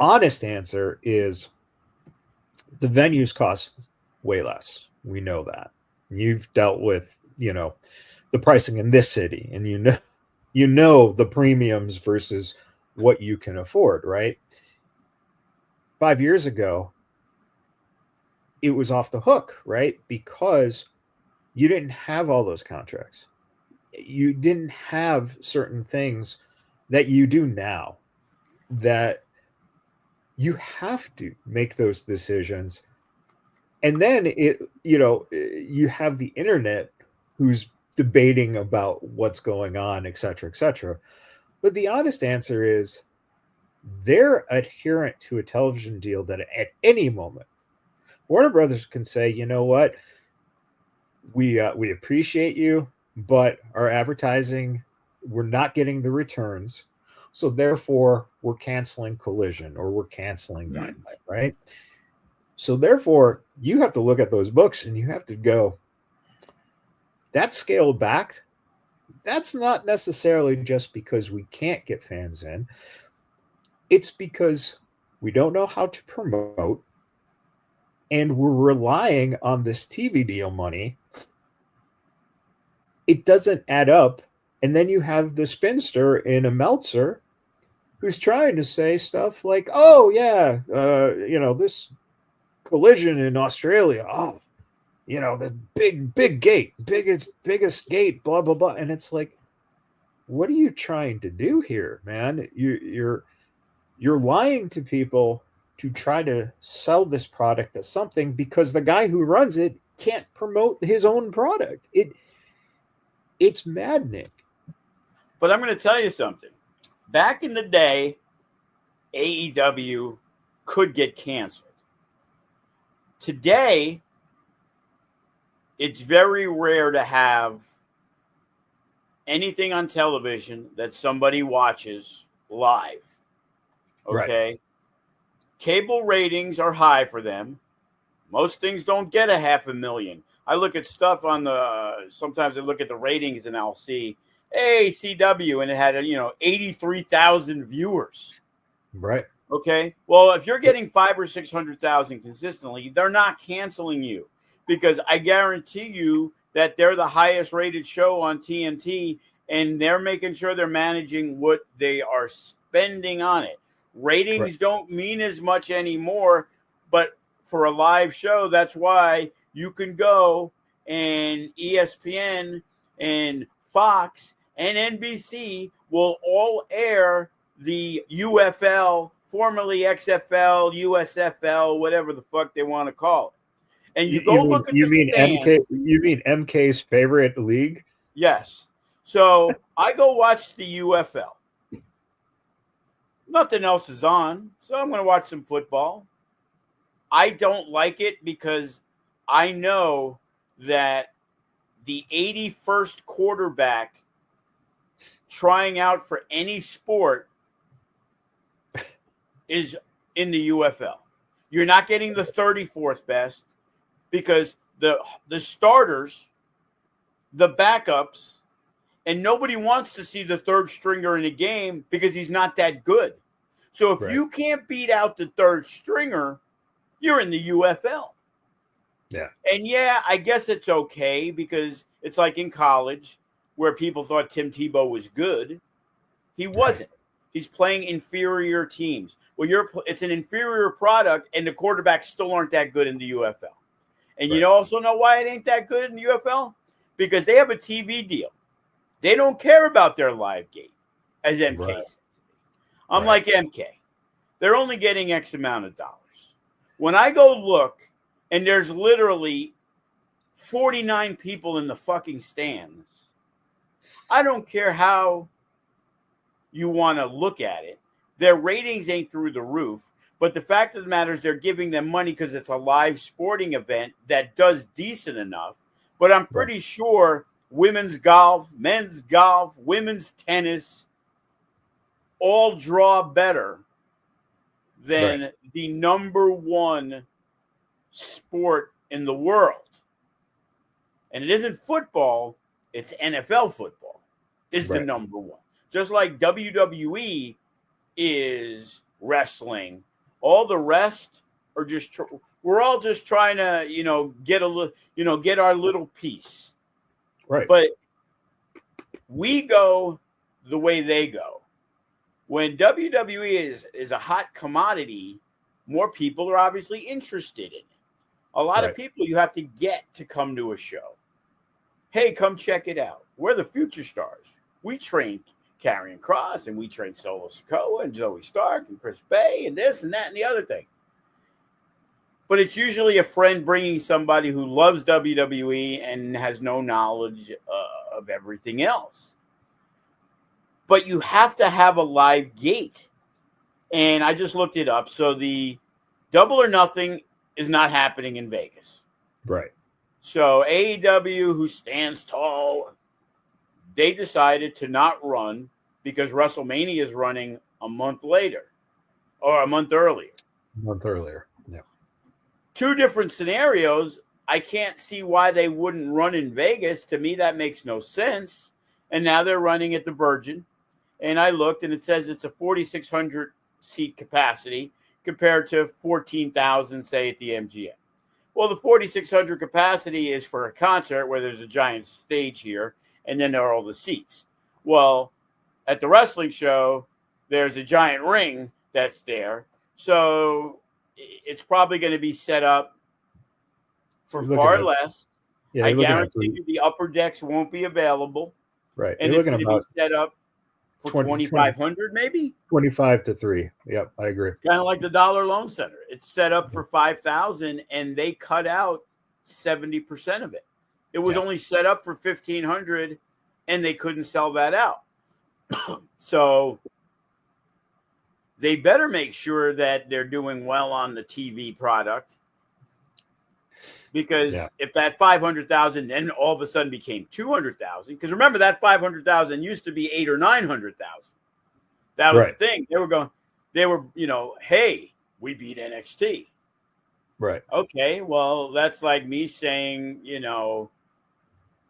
honest answer is the venues cost way less. We know that. You've dealt with, you know, the pricing in this city, and you know the premiums versus what you can afford, right? 5 years ago, it was off the hook, right? Because you didn't have all those contracts. You didn't have certain things that you do now, that you have to make those decisions. And then you have the internet who's debating about what's going on, et cetera, et cetera. But the honest answer is they're adherent to a television deal that at any moment Warner Brothers can say, you know what, we appreciate you, but our advertising, we're not getting the returns, so therefore we're canceling Collision or we're canceling Dynamite, right? So therefore, you have to look at those books and you have to go, that scaled back. That's not necessarily just because we can't get fans in. It's because we don't know how to promote, and we're relying on this TV deal money. It doesn't add up. And then you have the spinster in a Meltzer who's trying to say stuff like, oh, yeah, this Collision in Australia, oh, this big gate, biggest gate, blah, blah, blah. And it's like, what are you trying to do here, man? You're lying to people to try to sell this product as something because the guy who runs it can't promote his own product. It's maddening. But I'm going to tell you something. Back in the day, AEW could get canceled. Today, it's very rare to have anything on television that somebody watches live. Okay? Right. Cable ratings are high for them. Most things don't get 500,000. I look at stuff sometimes I look at the ratings and I'll see, hey, CW, and it had, 83,000 viewers. Right. Okay. Well, if you're getting 500,000 or 600,000 consistently, they're not canceling you, because I guarantee you that they're the highest rated show on TNT, and they're making sure they're managing what they are spending on it. Ratings right. don't mean as much anymore, but for a live show, that's why you can go and ESPN and Fox and NBC will all air the UFL, formerly XFL, USFL, whatever the fuck they want to call it. And you mean stands. MK? You mean MK's favorite league? Yes. So I go watch the UFL. Nothing else is on, so I'm going to watch some football. I don't like it because I know that the 81st quarterback trying out for any sport is in the UFL. You're not getting the 34th best because the starters, the backups, and nobody wants to see the third stringer in a game because he's not that good. So if you can't beat out the third stringer, you're in the UFL. Yeah. And yeah, I guess it's okay because it's like in college where people thought Tim Tebow was good. He wasn't. He's playing inferior teams. Well, it's an inferior product, and the quarterbacks still aren't that good in the UFL. And you also know why it ain't that good in the UFL? Because they have a TV deal. They don't care about their live gate, as MK said. I'm like MK. They're only getting X amount of dollars. When I go look, and there's literally 49 people in the fucking stands, I don't care how you want to look at it. Their ratings ain't through the roof. But the fact of the matter is they're giving them money because it's a live sporting event that does decent enough. But I'm pretty sure women's golf, men's golf, women's tennis all draw better than the number one sport in the world. And it isn't football, it's NFL football is the number one. Just like WWE is wrestling. All the rest are just we're all just trying to, get a little, get our little piece. Right. But we go the way they go. When WWE is a hot commodity, more people are obviously interested in it. A lot of people you have to get to come to a show. Hey, come check it out. We're the future stars. We train Karrion Kross, and we train Solo Sikoa and Zoe Stark and Chris Bey and this and that and the other thing. But it's usually a friend bringing somebody who loves WWE and has no knowledge of everything else. But you have to have a live gate. And I just looked it up. So the Double or Nothing is not happening in Vegas. Right. So AEW, who stands tall, they decided to not run because WrestleMania is running a month later or a month earlier. Yeah. Two different scenarios. I can't see why they wouldn't run in Vegas. To me, that makes no sense. And now they're running at the Virgin. And I looked, and it says it's a 4,600 seat capacity compared to 14,000, say, at the MGM. Well, the 4,600 capacity is for a concert where there's a giant stage here, and then there are all the seats. Well, at the wrestling show, there's a giant ring that's there. So it's probably going to be set up for far less. Yeah, I guarantee you the upper decks won't be available. Right. And it's going to be set up for 2,500 maybe? 25 to 3. Yep, I agree. Kind of like the Dollar Loan Center. It's set up for 5,000, and they cut out 70% of it. It was only set up for 1,500, and they couldn't sell that out. So they better make sure that they're doing well on the TV product. Because if that 500,000 then all of a sudden became 200,000, because remember that 500,000 used to be 800,000 or 900,000. That was the thing. They were, hey, we beat NXT. Right. Okay, well, that's like me saying,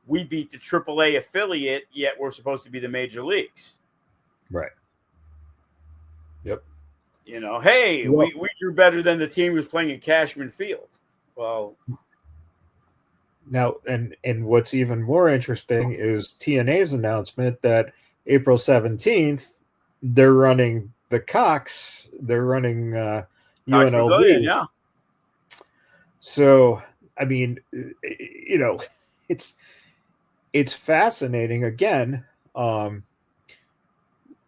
we beat the AAA affiliate, yet we're supposed to be the major leagues. Right. Yep. Hey, we drew better than the team who was playing in Cashman Field. Well, now, and what's even more interesting is TNA's announcement that April 17th, they're running the Cox. They're running UNLV. Yeah. So, I mean, it's fascinating. Again,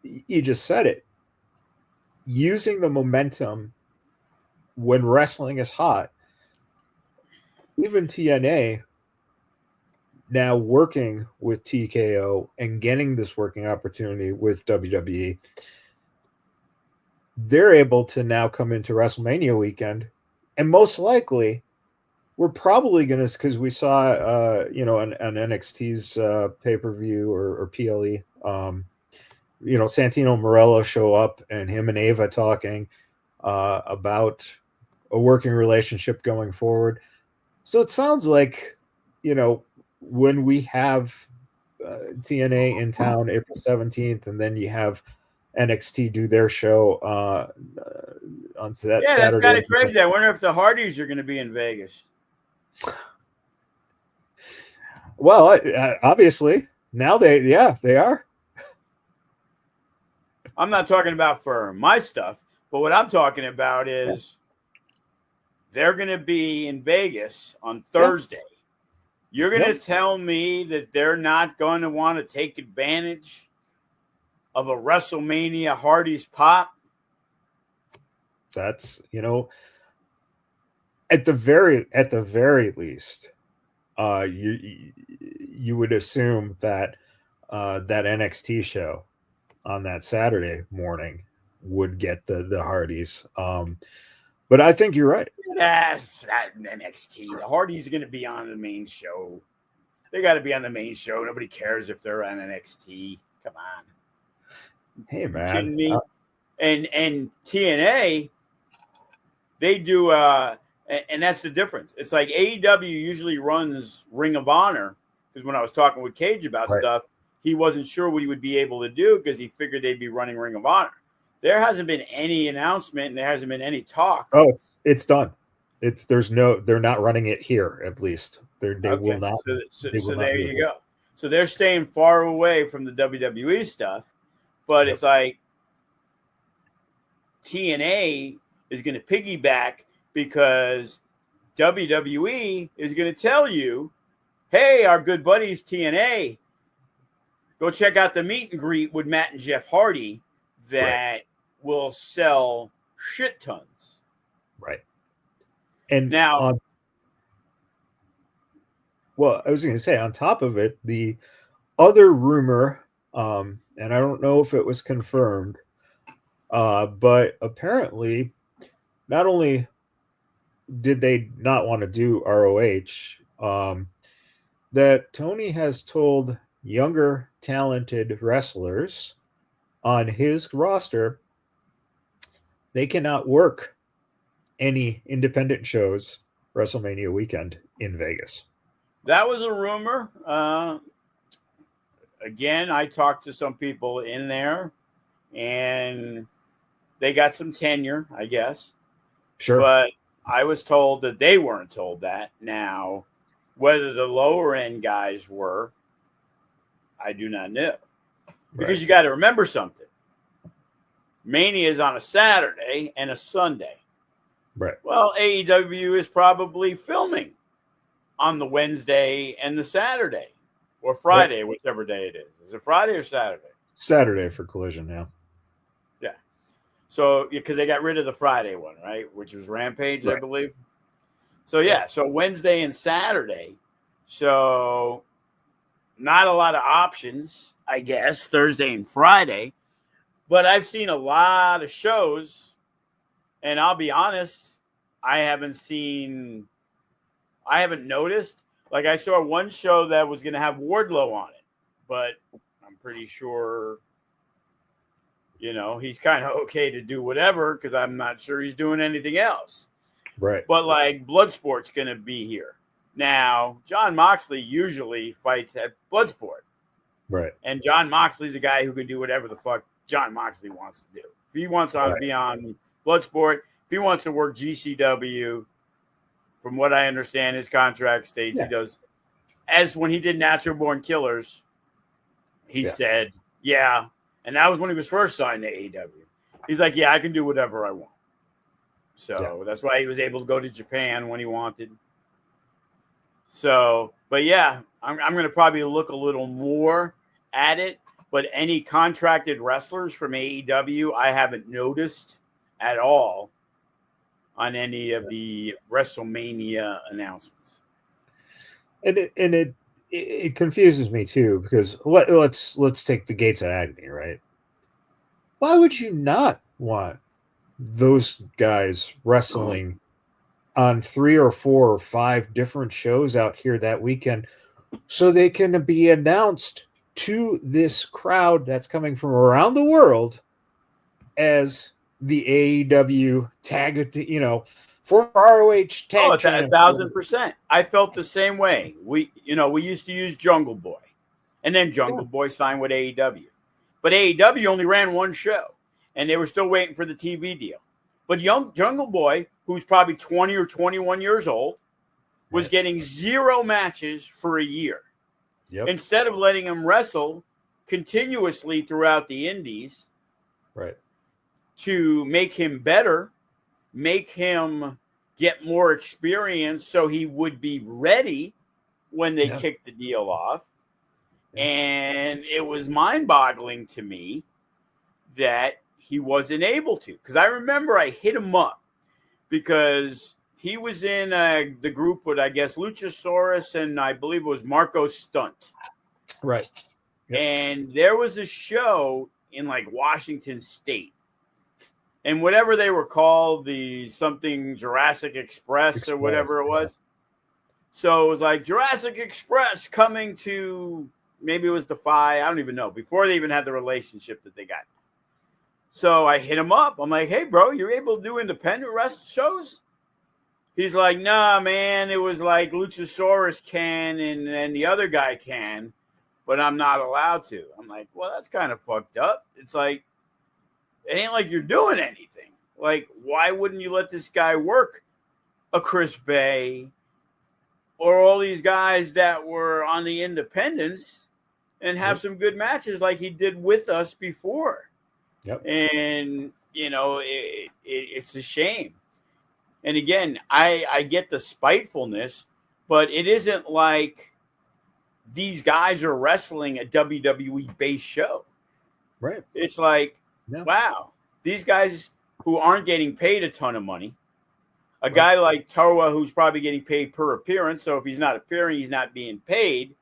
you just said it. Using the momentum when wrestling is hot. Even TNA now working with TKO and getting this working opportunity with WWE, they're able to now come into WrestleMania weekend, and most likely we're probably going to, because we saw an NXT's pay-per-view or PLE, Santino Marella show up and him and Ava talking about a working relationship going forward. So it sounds like, when we have TNA in town April 17th, and then you have NXT do their show on that Saturday. Yeah, that's kind of crazy. I wonder if the Hardys are going to be in Vegas. Well, obviously, now they are. I'm not talking about for my stuff, but what I'm talking about is they're going to be in Vegas on Thursday. Yeah. You're going to tell me that they're not going to want to take advantage of a WrestleMania Hardy's pop? That's, at the very least, you would assume that that NXT show on that Saturday morning would get the Hardys. But I think you're right. That's that NXT. The Hardys are going to be on the main show. They got to be on the main show. Nobody cares if they're on NXT. Come on. Hey, man. You kidding me? And TNA, they do, and that's the difference. It's like AEW usually runs Ring of Honor, because when I was talking with Cage about stuff, he wasn't sure what he would be able to do because he figured they'd be running Ring of Honor. There hasn't been any announcement and there hasn't been any talk. Oh, it's done. They're not running it here, at least. They will not. So there you go. So they're staying far away from the WWE stuff, but it's like TNA is going to piggyback because WWE is going to tell you, hey, our good buddies TNA, go check out the meet and greet with Matt and Jeff Hardy that will sell shit tons. Right. And now, well, I was going to say, on top of it, the other rumor, and I don't know if it was confirmed, but apparently, not only did they not want to do ROH, that Tony has told younger, talented wrestlers on his roster they cannot work any independent shows WrestleMania weekend in Vegas. That was a rumor. Again, I talked to some people in there, and they got some tenure, I guess. Sure. But I was told that they weren't told that. Now, whether the lower end guys were, I do not know. Because you got to remember something. Mania is on a Saturday and a Sunday. Right. Well, AEW is probably filming on the Wednesday and the Saturday or Friday, whichever day it is. Is it Friday or Saturday? Saturday for Collision now. Yeah. So, because they got rid of the Friday one, right? Which was Rampage, I believe. So, so Wednesday and Saturday. So, not a lot of options, I guess, Thursday and Friday. But I've seen a lot of shows, and I'll be honest, I haven't noticed. Like, I saw one show that was going to have Wardlow on it, but I'm pretty sure, he's kind of okay to do whatever because I'm not sure he's doing anything else. Right. But, like, Bloodsport's going to be here. Now, Jon Moxley usually fights at Bloodsport. Right. And Jon Moxley's a guy who can do whatever the fuck Jon Moxley wants to do. If he wants to be on Bloodsport, if he wants to work GCW, from what I understand, his contract states he does. As when he did Natural Born Killers, he said, and that was when he was first signed to AEW. He's like, I can do whatever I want. So that's why he was able to go to Japan when he wanted. So, but I'm going to probably look a little more at it. But any contracted wrestlers from AEW, I haven't noticed at all on any of the WrestleMania announcements. And it confuses me too, because let's take the Gates of Agony, right? Why would you not want those guys wrestling on 3 or 4 or 5 different shows out here that weekend so they can be announced to this crowd that's coming from around the world as the AEW tag, former ROH tag. 1,000%. I felt the same way. We used to use Jungle Boy, and then Jungle Boy signed with AEW, but AEW only ran one show, and they were still waiting for the TV deal. But young Jungle Boy, who's probably 20 or 21 years old, was getting 0 matches for a year. Yep. Instead of letting him wrestle continuously throughout the indies, to make him better, make him get more experience so he would be ready when they kicked the deal off. And it was mind-boggling to me that he wasn't able to. Because I remember I hit him up because he was in the group with, I guess, Luchasaurus and I believe it was Marco Stunt. Right. Yep. And there was a show in like Washington State. And whatever they were called, the something Jurassic Express or whatever it was. So it was like Jurassic Express coming to, maybe it was Defy. I don't even know. Before they even had the relationship that they got. So I hit him up. I'm like, hey, bro, you're able to do independent wrestling shows? He's like, nah, man. It was like Luchasaurus can and then the other guy can, but I'm not allowed to. I'm like, well, that's kind of fucked up. It's like, it ain't like you're doing anything. Like, why wouldn't you let this guy work a Chris Bey or all these guys that were on the independents and have some good matches like he did with us before? Yep. And, you know, it's a shame. And again, I get the spitefulness, but it isn't like these guys are wrestling a WWE-based show. Right. It's like, wow, these guys who aren't getting paid a ton of money, a guy like Toa who's probably getting paid per appearance, so if he's not appearing, he's not being paid,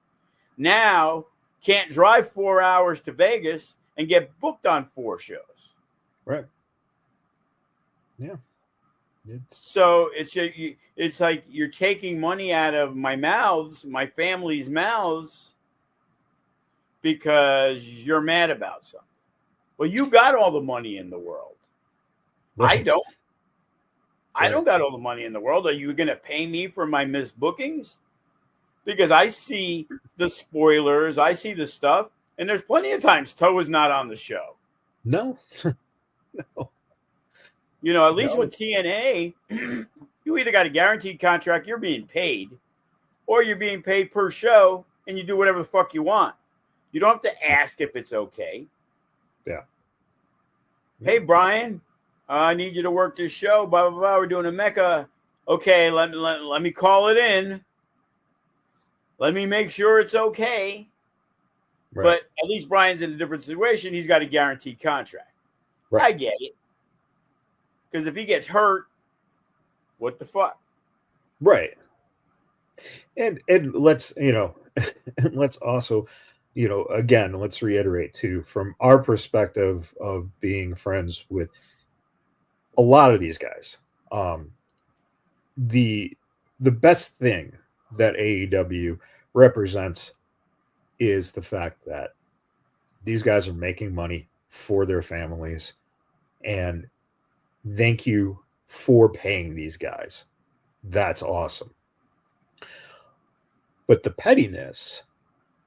now can't drive 4 hours to Vegas and get booked on 4 shows. Right. Yeah. So it's like you're taking money out of my family's mouths, because you're mad about something. Well, you got all the money in the world. Right. I don't. I don't got all the money in the world. Are you going to pay me for my missed bookings? Because I see the spoilers, I see the stuff, and there's plenty of times Toa's not on the show. No. No. You know, at least with TNA, you either got a guaranteed contract, you're being paid, or you're being paid per show, and you do whatever the fuck you want. You don't have to ask if it's okay. Yeah. Hey, Brian, I need you to work this show. Blah, blah, blah. We're doing a Mecca. Okay, let me call it in. Let me make sure it's okay. Right. But at least Brian's in a different situation. He's got a guaranteed contract. Right. I get it. Because if he gets hurt, what the fuck? Right. And let's, let's also, again, let's reiterate too, from our perspective of being friends with a lot of these guys, the best thing that AEW represents is the fact that these guys are making money for their families, and thank you for paying these guys. That's awesome. But the pettiness,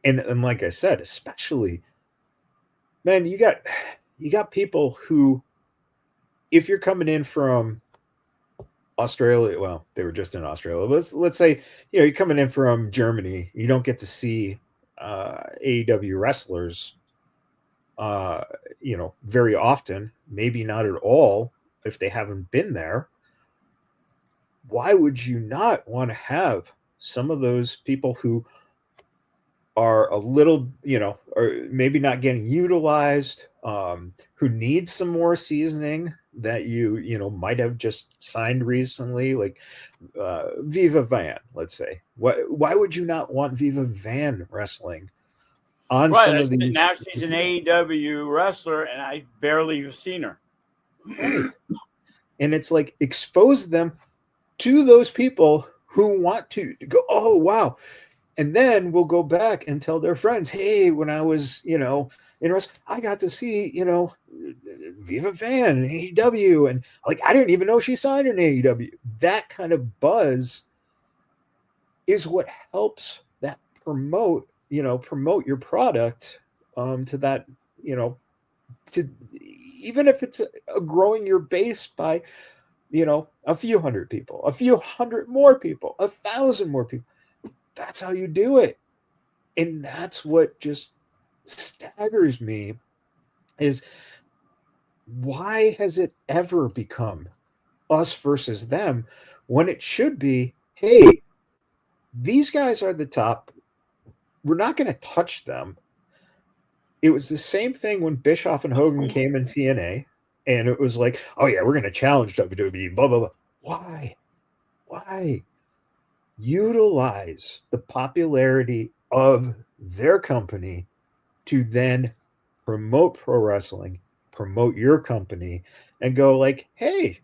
and like I said, especially, man, you got people who, if you're coming in from Australia, well, they were just in Australia. Let's say, you're coming in from Germany, you don't get to see AEW wrestlers, very often, maybe not at all, if they haven't been there. Why would you not want to have some of those people who are a little, or maybe not getting utilized, who need some more seasoning that you might have just signed recently, like Viva Van, let's say. Why would you not want Viva Van wrestling on some of the? Now she's an AEW wrestler, and I barely have seen her. Right. And it's like, expose them to those people who want to go, oh, wow. And then we'll go back and tell their friends, hey, when I was, in wrestling, I got to see, Viva Van, AEW. And like, I didn't even know she signed an AEW. That kind of buzz is what helps that promote your product to that, to even if it's growing your base by, a few hundred people, a few hundred more people, 1,000 more people. That's how you do it. And that's what just staggers me, is why has it ever become us versus them when it should be, hey, these guys are the top. We're not going to touch them. It was the same thing when Bischoff and Hogan came in TNA, and it was like, oh yeah, we're going to challenge WWE, blah, blah, blah. Why? Utilize the popularity of their company to then promote pro wrestling, promote your company, and go like, hey,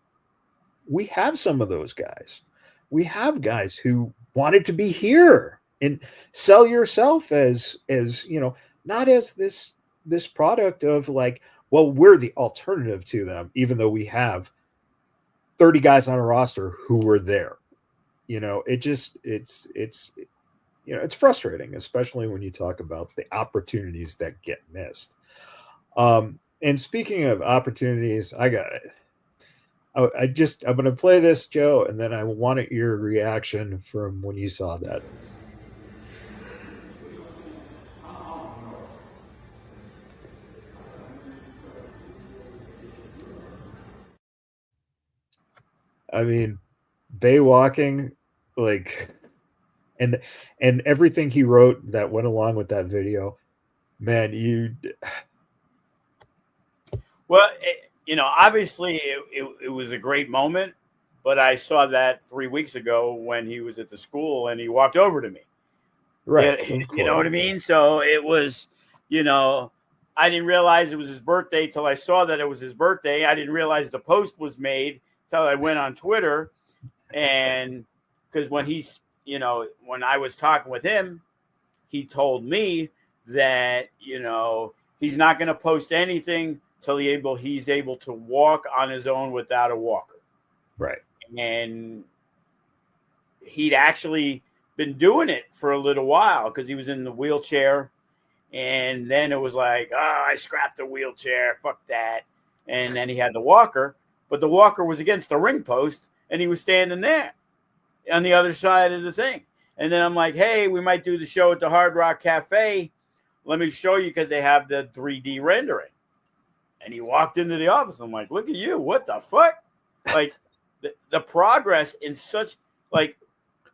we have some of those guys. We have guys who wanted to be here, and sell yourself as not as this product of like, well, we're the alternative to them, even though we have 30 guys on a roster who were there. It's frustrating, especially when you talk about the opportunities that get missed. And speaking of opportunities, I'm going to play this, Joe, and then I wanted your reaction from when you saw that. I mean, Bey walking, like, and everything he wrote that went along with that video, man, Well, obviously it was a great moment, but I saw that 3 weeks ago when he was at the school and he walked over to me. right? You know what I mean? So it was, I didn't realize it was his birthday till I saw that it was his birthday. I didn't realize the post was made till I went on Twitter. And because when when I was talking with him, he told me that, he's not going to post anything till he's able to walk on his own without a walker. Right. And he'd actually been doing it for a little while because he was in the wheelchair. And then it was like, I scrapped the wheelchair. Fuck that. And then he had the walker, but the walker was against the ring post and he was standing there on the other side of the thing. And then I'm like, hey, we might do the show at the Hard Rock Cafe. Let me show you, because they have the 3D rendering. And he walked into the office. I'm like, look at you. What the fuck? Like the progress in such, like,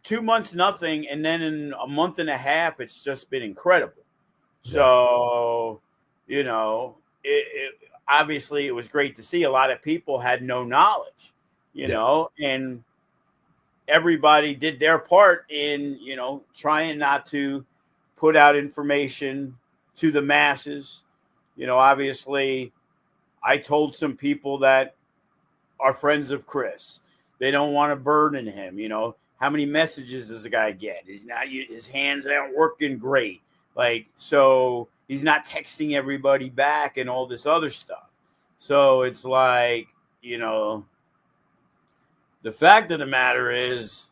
2 months, nothing. And then in a month and a half, it's just been incredible. So, obviously it was great to see. A lot of people had no knowledge, and everybody did their part in, trying not to put out information to the masses. Obviously I told some people that are friends of Chris, they don't want to burden him. How many messages does the guy get? His hands aren't working great. Like, so he's not texting everybody back and all this other stuff. So it's like, the fact of the matter is,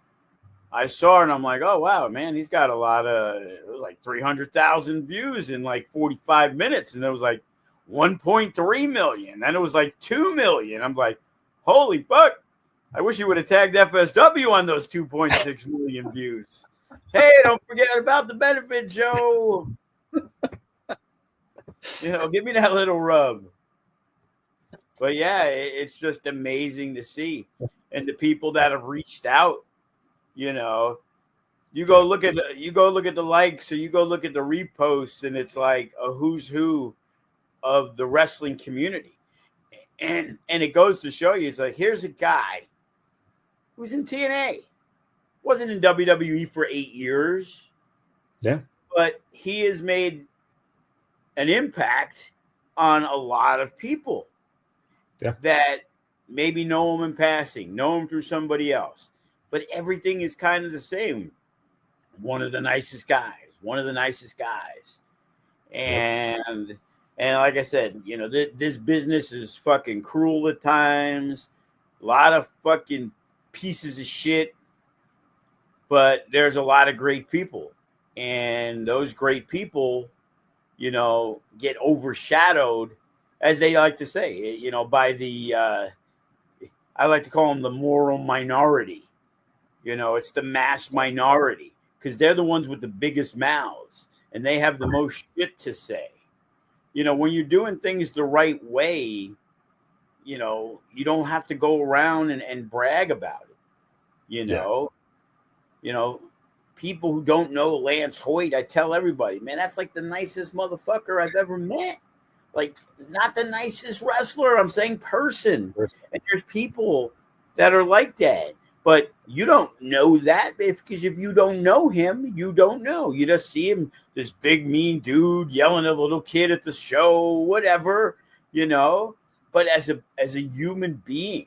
I saw it and I'm like, oh, wow, man, he's got a lot of, it was like 300,000 views in like 45 minutes. And it was like 1.3 million. And it was like 2 million. I'm like, holy fuck. I wish you would have tagged FSW on those 2.6 million views. Hey, don't forget about the benefit, Joe. Give me that little rub. But yeah, it's just amazing to see. And the people that have reached out, you go look at the likes, or you go look at the reposts, and it's like a who's who of the wrestling community. And it goes to show you, it's like, here's a guy who's in TNA. Wasn't in WWE for 8 years. Yeah. But he has made an impact on a lot of people that maybe know him in passing, know him through somebody else. But everything is kind of the same. One of the nicest guys. And like I said, this business is fucking cruel at times. A lot of fucking pieces of shit. But there's a lot of great people. And those great people, get overshadowed, as they like to say, by the, I like to call them the moral minority. It's the mass minority, because they're the ones with the biggest mouths and they have the most shit to say. When you're doing things the right way, you don't have to go around and brag about it. People who don't know Lance Hoyt, I tell everybody, man, that's like the nicest motherfucker I've ever met. Like, not the nicest wrestler, I'm saying person. And there's people that are like that. But you don't know that because if you don't know him, you don't know. You just see him, this big mean dude yelling at a little kid at the show, whatever, you know. But as a human being,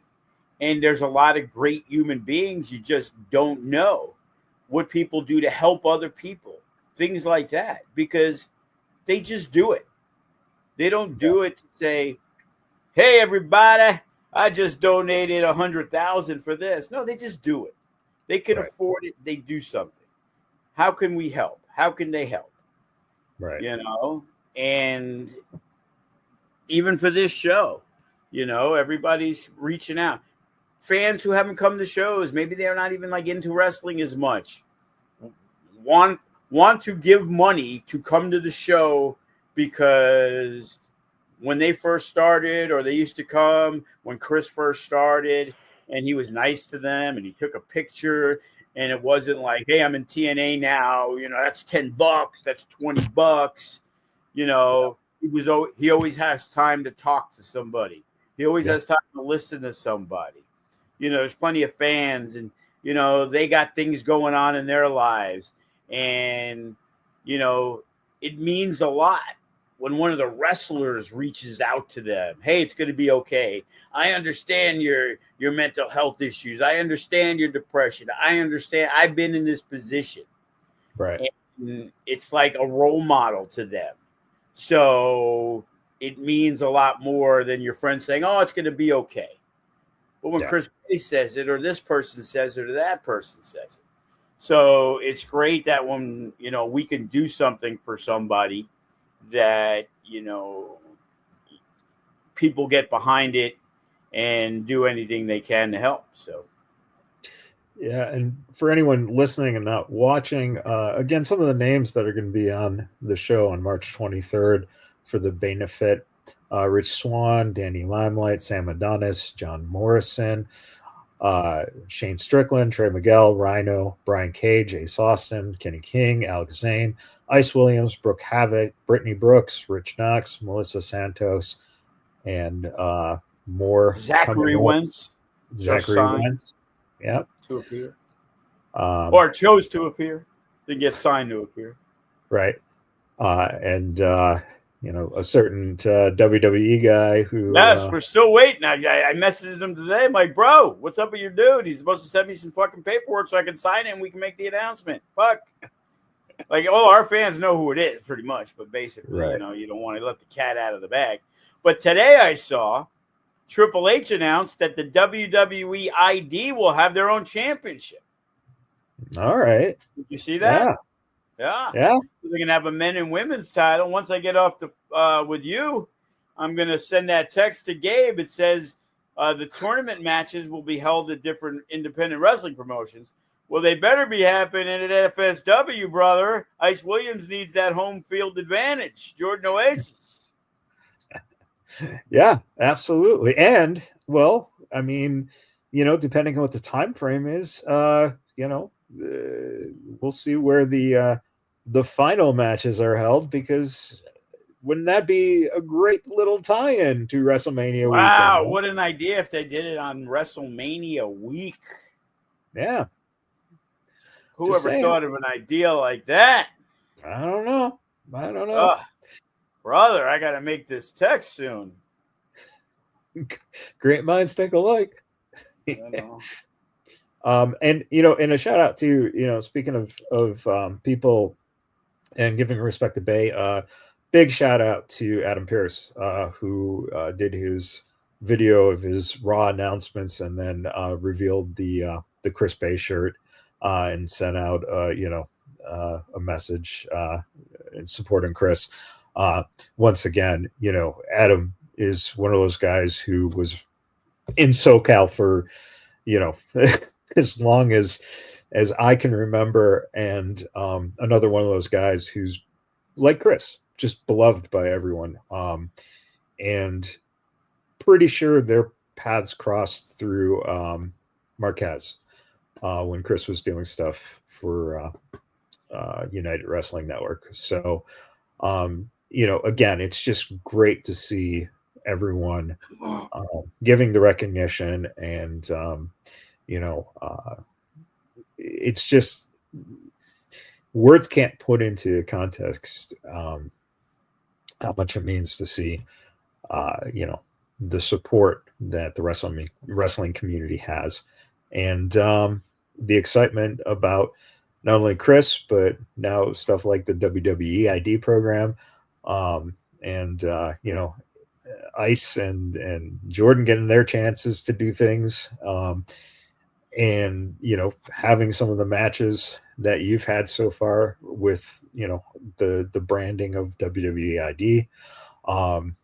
and there's a lot of great human beings, you just don't know what people do to help other people, things like that, because they just do it. They don't do it to say, "Hey, everybody, I just donated 100,000 for this." No, they just do it. They can afford it. They do something. How can we help? How can they help? Right. You know, and even for this show, you know, everybody's reaching out. Fans who haven't come to shows, maybe they're not even like into wrestling as much, want to give money to come to the show because when they first started, or they used to come when Chris first started, and he was nice to them and he took a picture, and it wasn't like, "Hey, I'm in TNA now, you know, that's $10, that's $20." You know, he always has time to talk to somebody. He always has time to listen to somebody. You know, there's plenty of fans, and you know, they got things going on in their lives, and you know, it means a lot when one of the wrestlers reaches out to them. "Hey, it's going to be okay. I understand your mental health issues. I understand your depression. I understand. I've been in this position." Right. And it's like a role model to them. So it means a lot more than your friend saying, "Oh, it's going to be okay." But when Chris Bey says it, or this person says it, or that person says it. So it's great that when, you know, we can do something for somebody that, you know, people get behind it and do anything they can to help. So yeah, and for anyone listening and not watching, again, some of the names that are going to be on the show on March 23rd for the benefit: Rich Swann, Danny Limelight, Sam Adonis, John Morrison, Shane Strickland, Trey Miguel, Rhino, Brian Cage, Ace Austin, Kenny King, Alex Zane, Ice Williams, Brooke Havoc, Brittany Brooks, Rich Knox, Melissa Santos, and more. Zachary Wentz. Zachary Wentz. Yep. To appear. Or chose to appear. Didn't get signed to appear. Right. And you know, a certain WWE guy who. Yes, we're still waiting. I messaged him today. I'm like, "Bro, what's up with your dude? He's supposed to send me some fucking paperwork so I can sign it and we can make the announcement." Fuck. Like, all our fans know who it is, pretty much. But basically, you know, you don't want to let the cat out of the bag. But today I saw Triple H announced that the WWE ID will have their own championship. All right. Did you see that? Yeah. So they're going to have a men and women's title. Once I get off with you, I'm going to send that text to Gabe. It says the tournament matches will be held at different independent wrestling promotions. Well, they better be happening at FSW, brother. Ice Williams needs that home field advantage. Jordan Oasis. Yeah, absolutely. And, well, I mean, you know, depending on what the time frame is, you know, we'll see where the final matches are held, because wouldn't that be a great little tie-in to WrestleMania weekend? Wow, what an idea if they did it on WrestleMania week. Yeah. Whoever thought of an idea like that? I don't know. Brother, I got to make this text soon. Great minds think alike. And, you know, and a shout out to, you know, speaking of people and giving respect to Bay, big shout out to Adam Pearce, who did his video of his Raw announcements and then revealed the Chris Bey shirt and sent out, you know, a message in supporting Chris. Once again, you know, Adam is one of those guys who was in SoCal for, you know, as long as I can remember, and another one of those guys who's like Chris, just beloved by everyone. And pretty sure their paths crossed through Marquez when Chris was doing stuff for United Wrestling Network. So, you know, again, it's just great to see everyone giving the recognition and it's just words can't put into context how much it means to see, the support that the wrestling community has, and the excitement about not only Chris but now stuff like the WWE ID program, and Ice and Jordan getting their chances to do things, and having some of the matches that you've had so far with the branding of WWE ID. Um,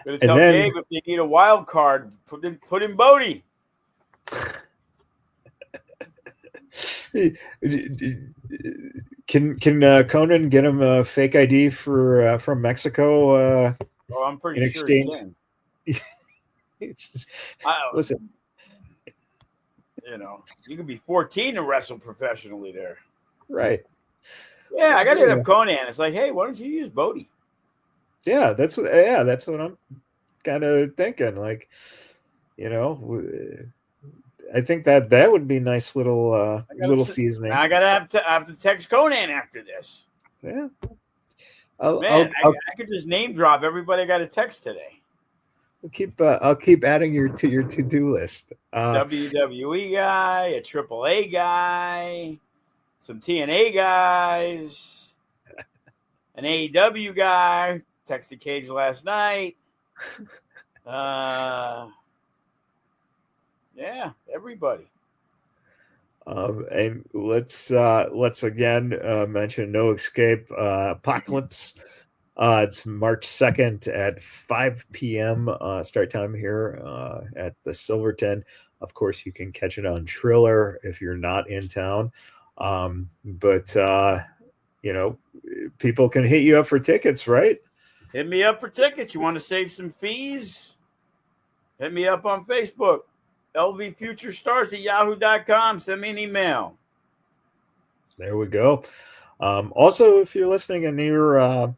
Gonna and tell then Gabe if they need a wild card, put in Bodie. can Conan get him a fake ID from Mexico Oh, I'm pretty in sure he exchange? can. Listen, you can be 14 and wrestle professionally there. right? Yeah, I got to hit up Conan. It's like, hey, why don't you use Bodie? Yeah, that's what I'm kind of thinking. Like, I think that would be a nice little seasoning. I gotta have to text Conan after this. Yeah, I could just name drop everybody I got a text today. I'll keep adding to your to-do list. WWE guy, a AAA guy, some TNA guys, an AEW guy. Texted Cage last night. Yeah, everybody. And let's again mention No Escape Apocalypse. It's March 2nd at 5 p.m. Start time here at the Silverton. Of course, you can catch it on Triller if you're not in town. But people can hit you up for tickets, right? Hit me up for tickets. You want to save some fees? Hit me up on Facebook. lvfuturestars@yahoo.com. Send me an email. There we go. Also, if you're listening and you're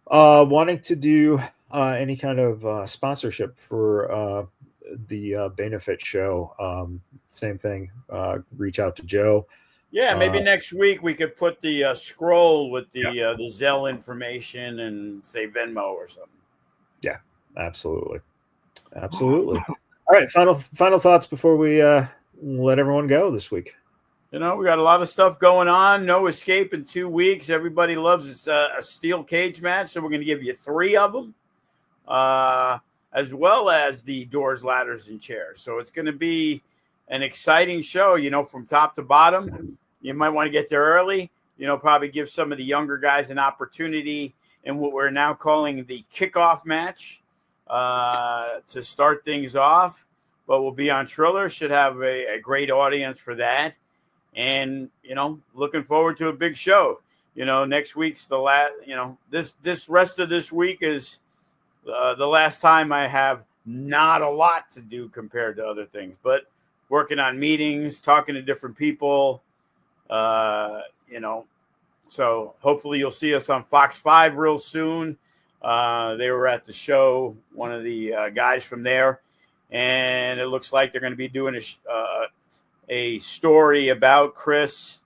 wanting to do any kind of sponsorship for the Benefit show, same thing. Reach out to Joe. Yeah, maybe next week we could put the scroll with the Zelle information and say Venmo or something. Yeah, absolutely. All right, final thoughts before we let everyone go this week. We got a lot of stuff going on. No Escape in 2 weeks. Everybody loves a steel cage match, so we're going to give you 3 of them, as well as the doors, ladders, and chairs. So it's going to be an exciting show, from top to bottom. You might want to get there early, probably give some of the younger guys an opportunity in what we're now calling the kickoff match to start things off. But we'll be on Triller. Should have a great audience for that. And, looking forward to a big show. Next week's the last, this rest of this week is the last time I have not a lot to do compared to other things, but working on meetings, talking to different people, so hopefully you'll see us on Fox 5 real soon. They were at the show, one of the guys from there, and it looks like they're going to be doing a story about Chris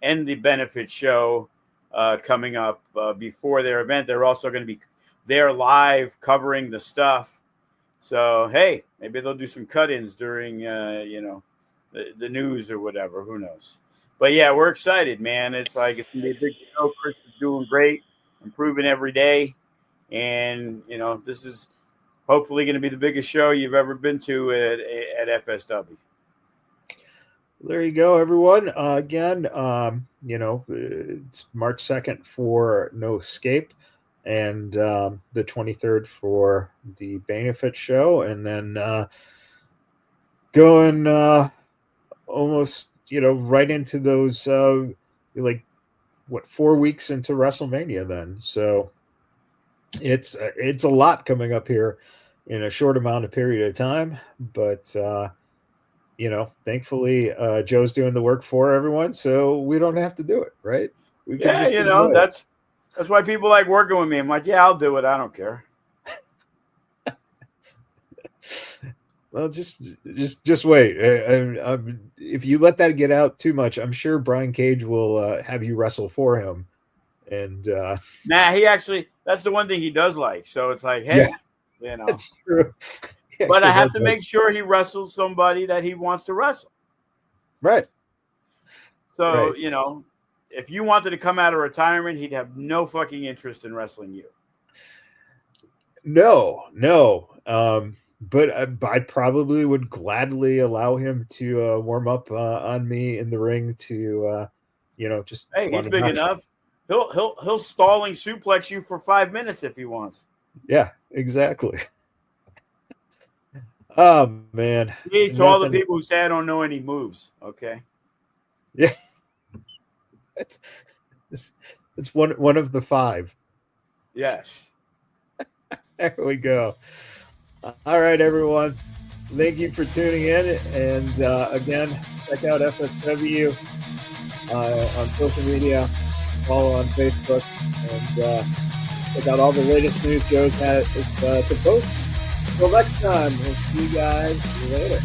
and the Benefit show coming up before their event. They're also going to be there live covering the stuff. So, hey, maybe they'll do some cut-ins during, the news or whatever. Who knows? But, yeah, we're excited, man. It's going to be a big show. Chris is doing great, improving every day. And, this is hopefully going to be the biggest show you've ever been to at FSW. There you go, everyone. Again, it's March 2nd for No Escape, and the 23rd for the Benefit show, and then going almost right into those 4 weeks into WrestleMania then. So it's a lot coming up here in a short amount of period of time, but thankfully Joe's doing the work for everyone, so we don't have to do it, right? We can just that's why people like working with me. I'm like, yeah, I'll do it. I don't care. Well, just wait. If you let that get out too much, I'm sure Brian Cage will have you wrestle for him. And Nah, that's the one thing he does like. So it's like, hey, you know. That's true. But I have to make sure he wrestles somebody that he wants to wrestle. Right. So, right. You know, if you wanted to come out of retirement, he'd have no fucking interest in wrestling you. No. But I probably would gladly allow him to warm up on me in the ring to, just. Hey, he's big enough. He'll stalling suplex you for 5 minutes if he wants. Yeah, exactly. Oh man. To all the people who say I don't know any moves. Okay. Yeah. It's one of the 5. Yes. There we go. All right, everyone. Thank you for tuning in. And again, check out FSW on social media. Follow on Facebook. And check out all the latest news Joe's had to post. Until next time, we'll see you guys later.